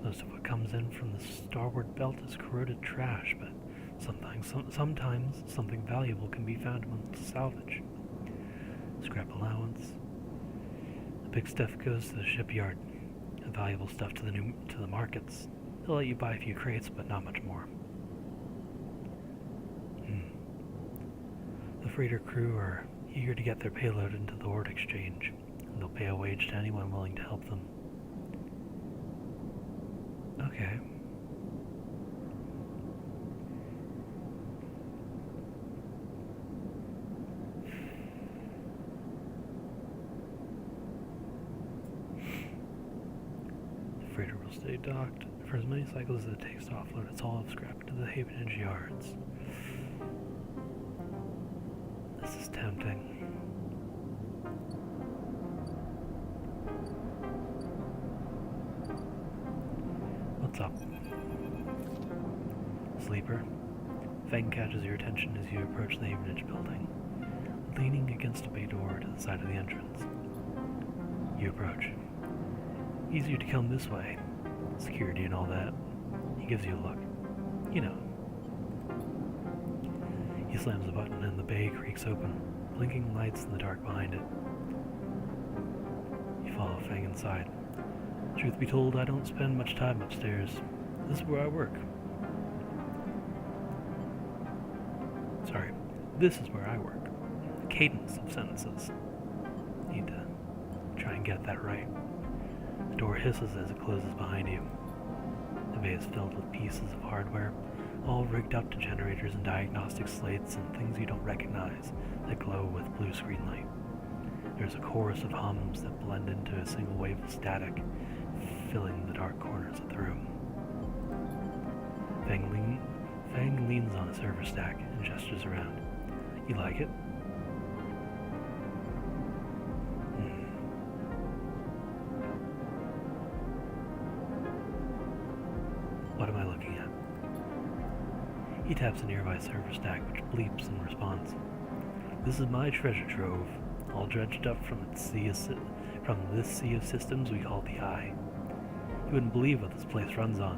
Most of what comes in from the starboard belt is corroded trash, but sometimes something valuable can be found amongst salvage. Scrap allowance. The big stuff goes to the shipyard. The valuable stuff to the markets. They'll let you buy a few crates, but not much more. The freighter crew are eager to get their payload into the ore exchange, and they'll pay a wage to anyone willing to help them. Okay. The freighter will stay docked for as many cycles as it takes to offload its haul of scrap into the Havenage yards. This is tempting. What's up? Sleeper. Fang catches your attention as you approach the Havenage building, leaning against a bay door to the side of the entrance. You approach. Easier to come this way. Security and all that. He gives you a look. You know. He slams a button and the bay creaks open, blinking lights in the dark behind it. You follow Fang inside. Truth be told, I don't spend much time upstairs. This is where I work. Sorry, this is where I work. The cadence of sentences. Need to try and get that right. The door hisses as it closes behind you. The bay is filled with pieces of hardware, all rigged up to generators and diagnostic slates and things you don't recognize that glow with blue screen light. There's a chorus of hums that blend into a single wave of static, filling the dark corners of the room. Fang leans on a server stack and gestures around. You like it? What am I looking at? He taps a nearby server stack, which bleeps in response. This is my treasure trove, all dredged up from this sea of systems we call the Eye. You wouldn't believe what this place runs on.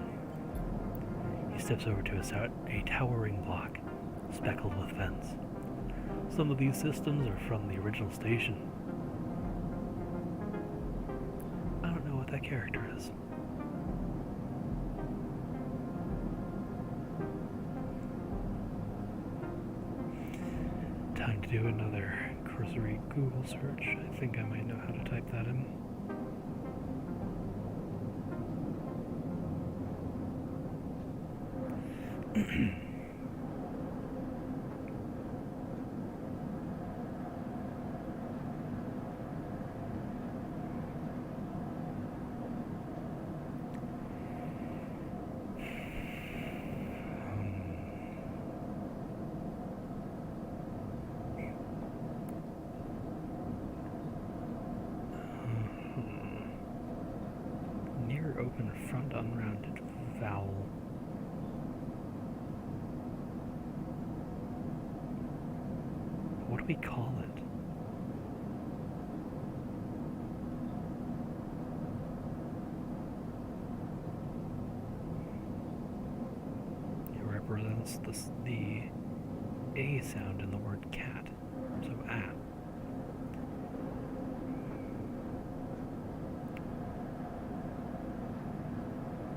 He steps over to a towering block, speckled with vents. Some of these systems are from the original station. I don't know what that character is. Time to do another cursory Google search. I think I might know how to type that in. Near open front unrounded vowel. What do we call it? It represents the A sound in the word cat, so at.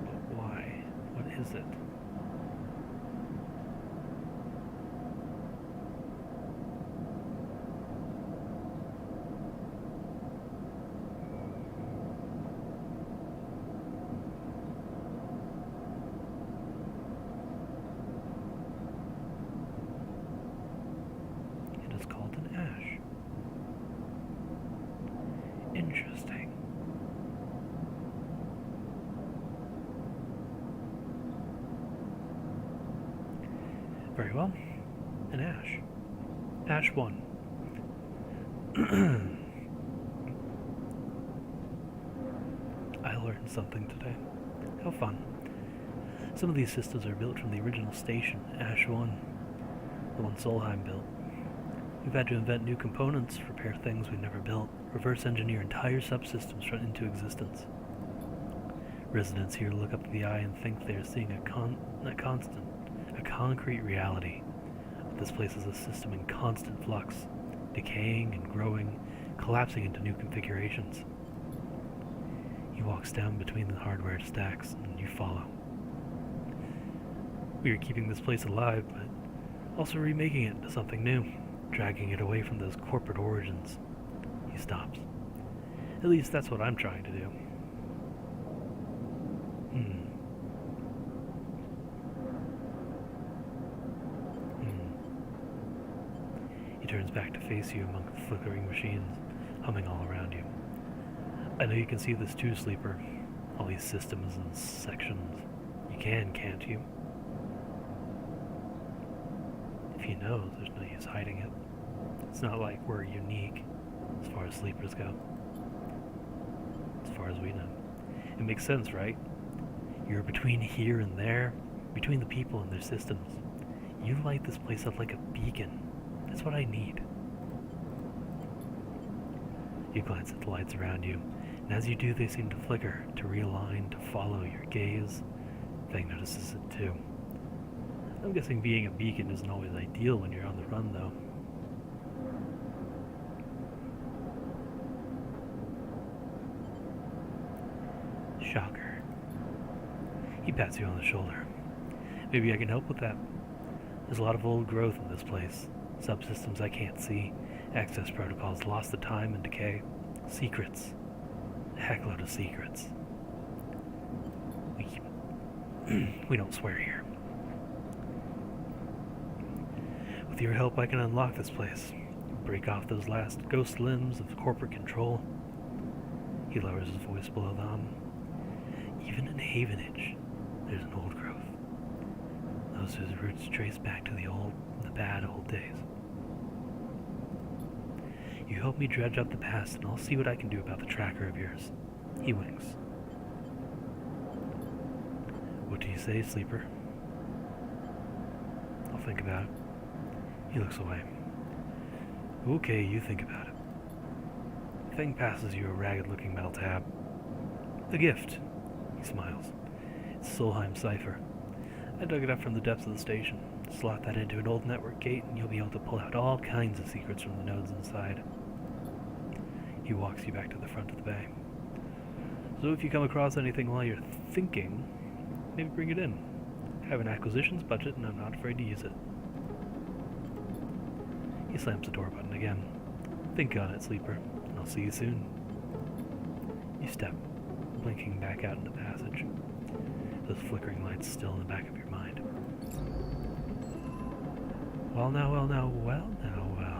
But why? What is it? It's called an ash. Interesting. Very well. An ash. Ash 1. I learned something today. How fun. Some of these systems are built from the original station, Ash 1, the one Solheim built. We've had to invent new components, repair things we never built, reverse engineer entire subsystems into existence. Residents here look up at the Eye and think they are seeing a concrete reality. But this place is a system in constant flux, decaying and growing, collapsing into new configurations. He walks down between the hardware stacks, and you follow. We are keeping this place alive, but also remaking it into something new. Dragging it away from those corporate origins. He stops. At least that's what I'm trying to do. He turns back to face you among the flickering machines, humming all around you. I know you can see this too, Sleeper. All these systems and sections. You can, can't you? If he knows, there's no use hiding it. It's not like we're unique as far as sleepers go. As far as we know. It makes sense, right? You're between here and there, between the people and their systems. You light this place up like a beacon. That's what I need. You glance at the lights around you. and as you do, they seem to flicker, to realign, to follow your gaze. Fang notices it too. I'm guessing being a beacon isn't always ideal when you're on the run, though. Shocker. He pats you on the shoulder. Maybe I can help with that. There's a lot of old growth in this place. Subsystems I can't see. Access protocols lost to time and decay. Secrets. A heckload of secrets. We don't swear here. With your help, I can unlock this place. Break off those last ghost limbs of corporate control. He lowers his voice below the hum. Even in Havenage, there's an old growth. Those whose roots trace back to the bad old days. You help me dredge up the past, and I'll see what I can do about the tracker of yours. He winks. What do you say, Sleeper? I'll think about it. He looks away. Okay, you think about it. Fang passes you a ragged-looking metal tab. A gift. He smiles. It's Solheim cipher. I dug it up from the depths of the station. Slot that into an old network gate, and you'll be able to pull out all kinds of secrets from the nodes inside. He walks you back to the front of the bay. So if you come across anything while you're thinking, maybe bring it in. I have an acquisitions budget, and I'm not afraid to use it. He slams the door button again. Think on it, Sleeper, and I'll see you soon. You step, blinking back out into the passage. Those flickering lights still in the back of your mind. Well now, well now, well now, well.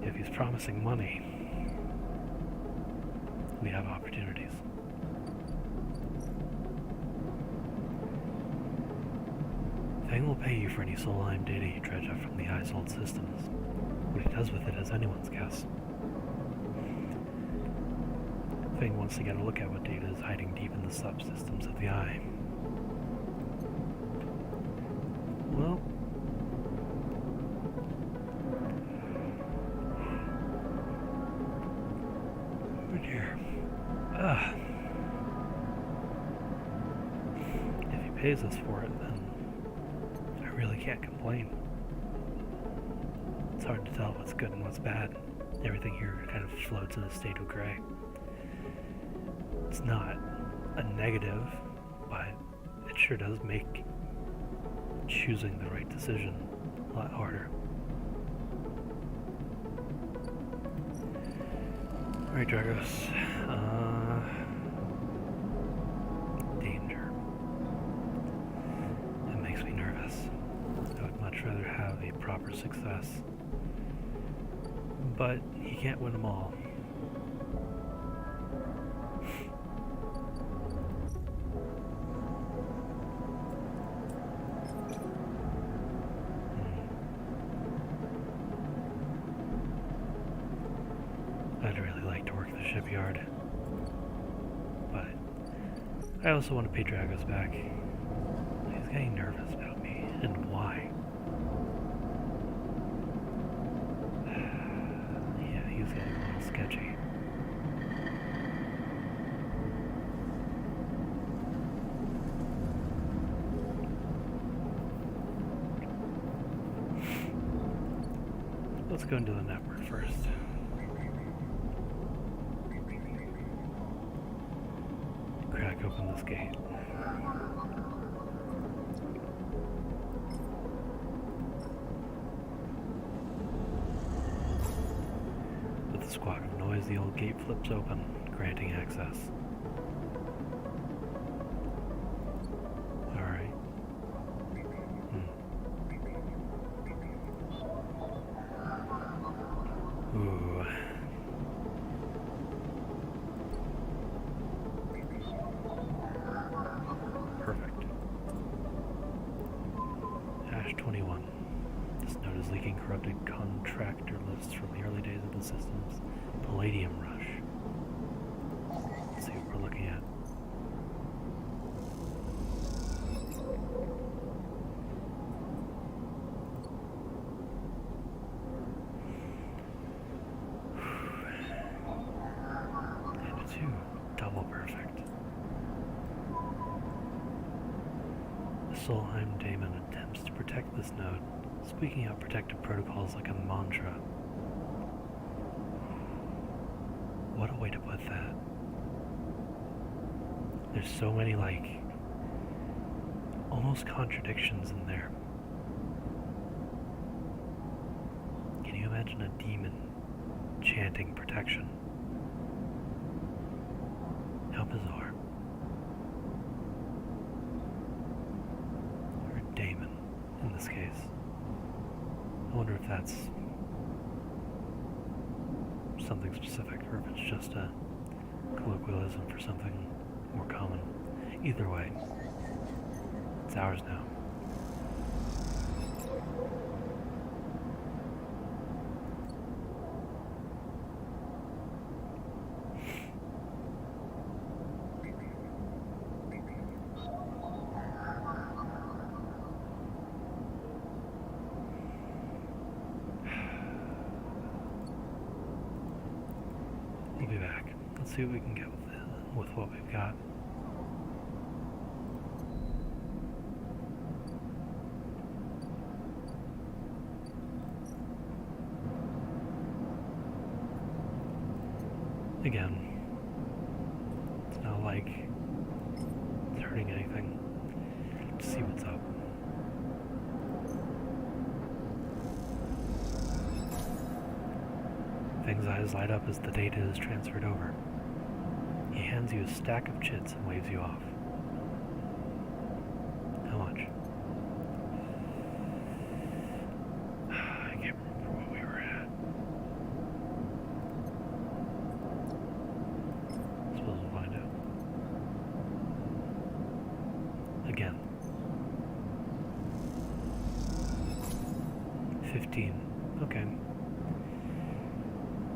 If he's promising money, we have opportunities. Fang will pay you for any Solheim data you dredge up from the Eye's old systems. What he does with it is anyone's guess. Fang wants to get a look at what data is hiding deep in the subsystems of the Eye. Well, oh dear. If he pays us for it, then I really can't complain. It's hard to tell what's good and what's bad. Everything here kind of floats in a state of gray. It's not a negative, but it sure does make choosing the right decision a lot harder. Alright, Dragos. Danger. It makes me nervous. I would much rather have a proper success. But you can't win them all. I'd really like to work the shipyard, but I also want to pay Dragos back. He's getting nervous about me, and why? Yeah, he's getting a little sketchy. Let's go into the network first. Crack open this gate. With a squawk of noise, the old gate flips open, granting access. Alright. Ooh. Perfect. Ash 21. This note is leaking corrupted contractor lists from the early days of the system's Palladium rush. Solheim Daemon attempts to protect this node, speaking out protective protocols like a mantra. What a way to put that. There's so many, almost contradictions in there. Can you imagine a demon chanting protection? How bizarre. Or a daemon, in this case. I wonder if that's something specific, or if it's just a colloquialism for something more common. Either way, it's ours now. We'll be back. Let's see what we can get with what we've got. Again, it's not like it's hurting anything. Just see what's up. Feng's eyes light up as the data is transferred over. He hands you a stack of chits and waves you off. How much? I can't remember what we were at. Suppose we'll find out. Again. 15. Okay.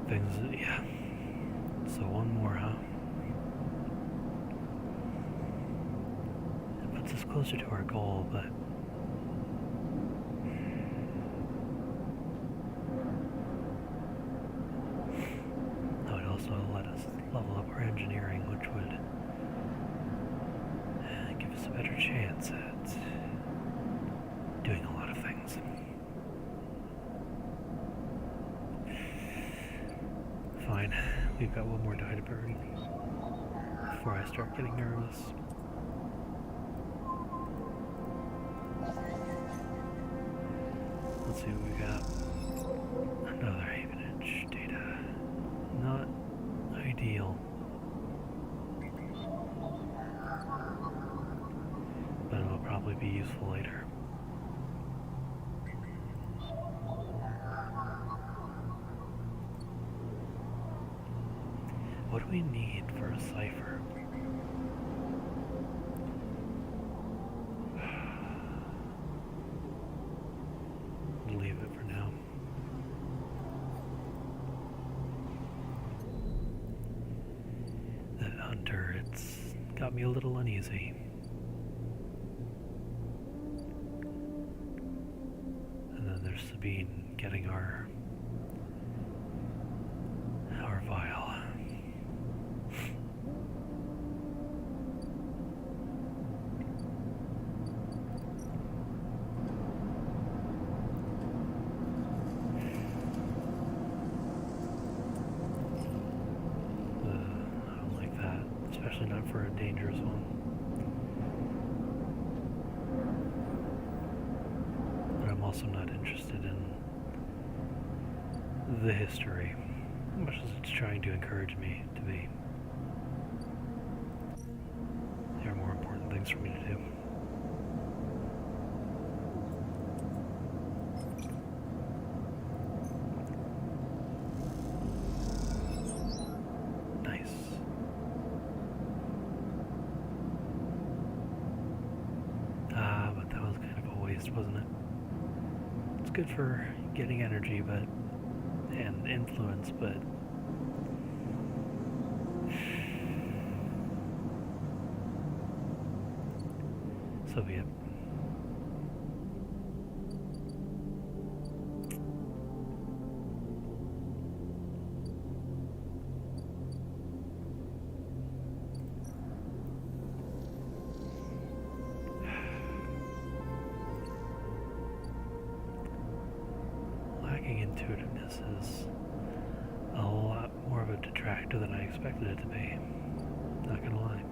Things, yeah. So one more, huh? It puts us closer to our goal, but that would also let us level up our engineering, which would give us a better chance at doing a lot of things. Fine, we've got one more die to burn before I start getting nervous. Let's see what we got. Another Havenage data. Not ideal. But it will probably be useful later. What do we need for a cipher? Leave it for now. That hunter, it's got me a little uneasy. And then there's Sabine getting our vial. Especially not for a dangerous one. But I'm also not interested in the history, much as it's trying to encourage me to be. There are more important things for me to do. But that was kind of a waste, wasn't it? It's good for getting energy, and influence, but so be it. intuitiveness is a lot more of a detractor than I expected it to be. Not gonna lie.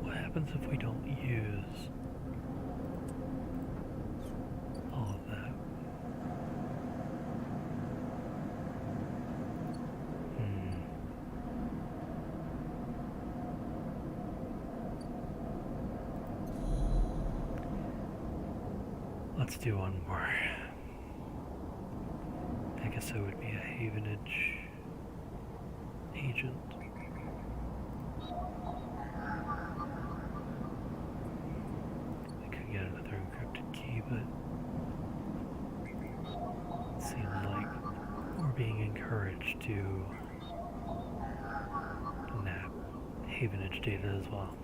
What happens if we don't use all of that? Let's do one more. I guess it would be a Havenage agent. I could get another encrypted key, but it seems like we're being encouraged to nab Havenage data as well.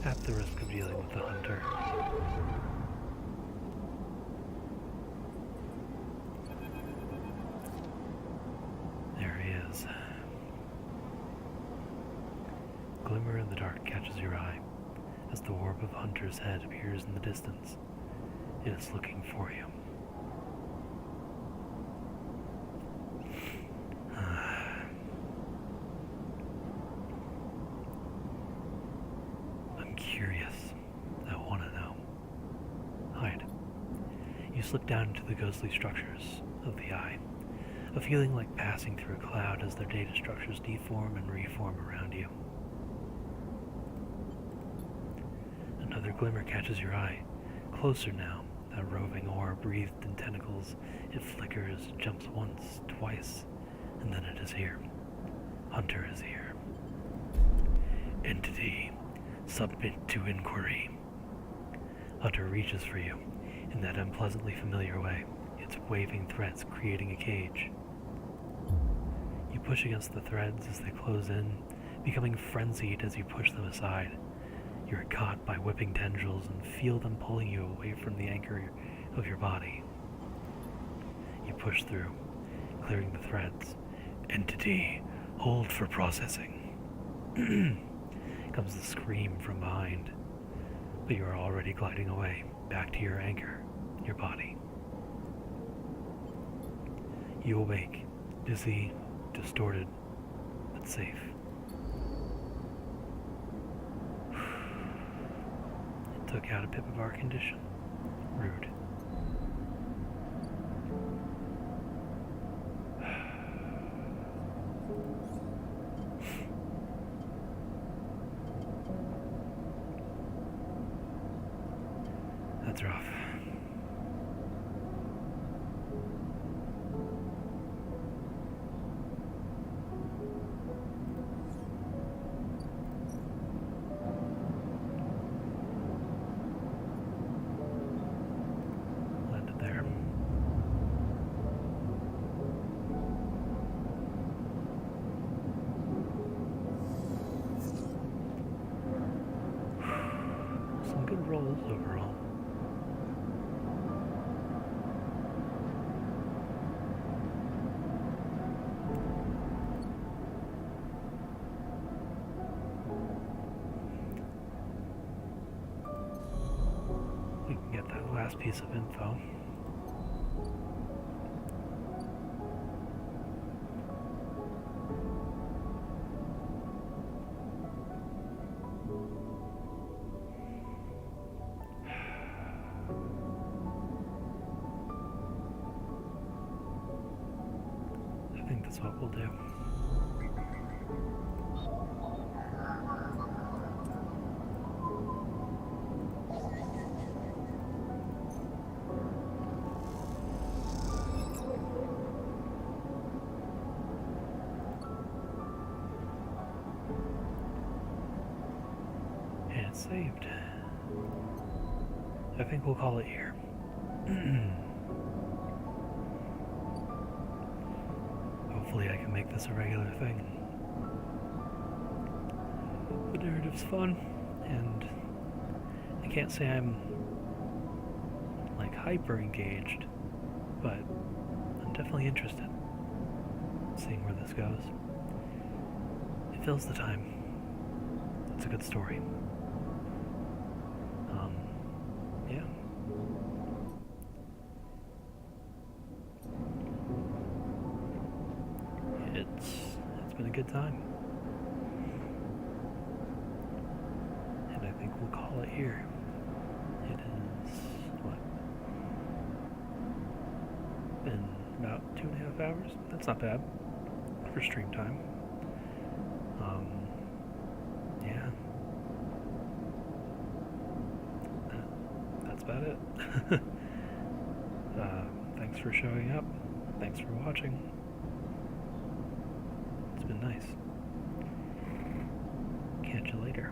At the risk of dealing with the hunter. There he is. Glimmer in the dark catches your eye as the orb of Hunter's head appears in the distance. It is looking for you. Curious. I want to know. Hide. You slip down into the ghostly structures of the eye, a feeling like passing through a cloud as their data structures deform and reform around you. Another glimmer catches your eye. Closer now, that roving orb breathed in tentacles. It flickers, jumps once, twice, and then it is here. Hunter is here. Entity. Submit to inquiry. Hunter reaches for you in that unpleasantly familiar way, its waving threads creating a cage. You push against the threads as they close in, becoming frenzied as you push them aside. You are caught by whipping tendrils and feel them pulling you away from the anchor of your body. You push through, clearing the threads. Entity, hold for processing. Comes the scream from behind, but you are already gliding away, back to your anchor, your body. You awake, dizzy, distorted, but safe. It took out a pip of our condition. Rude. That's rough. Landed there. Some good rolls overall. We can get that last piece of info. I think that's what we'll do. And it's saved. I think we'll call it here. Hopefully I can make this a regular thing. The narrative's fun, and I can't say I'm like hyper engaged, but I'm definitely interested in seeing where this goes. It fills the time. It's a good story. Yeah. It's been a good time. And I think we'll call it here. It is what? Been about 2.5 hours? That's not bad for stream time. Yeah. That's about it. Thanks for showing up. Thanks for watching. It's been nice. Catch you later.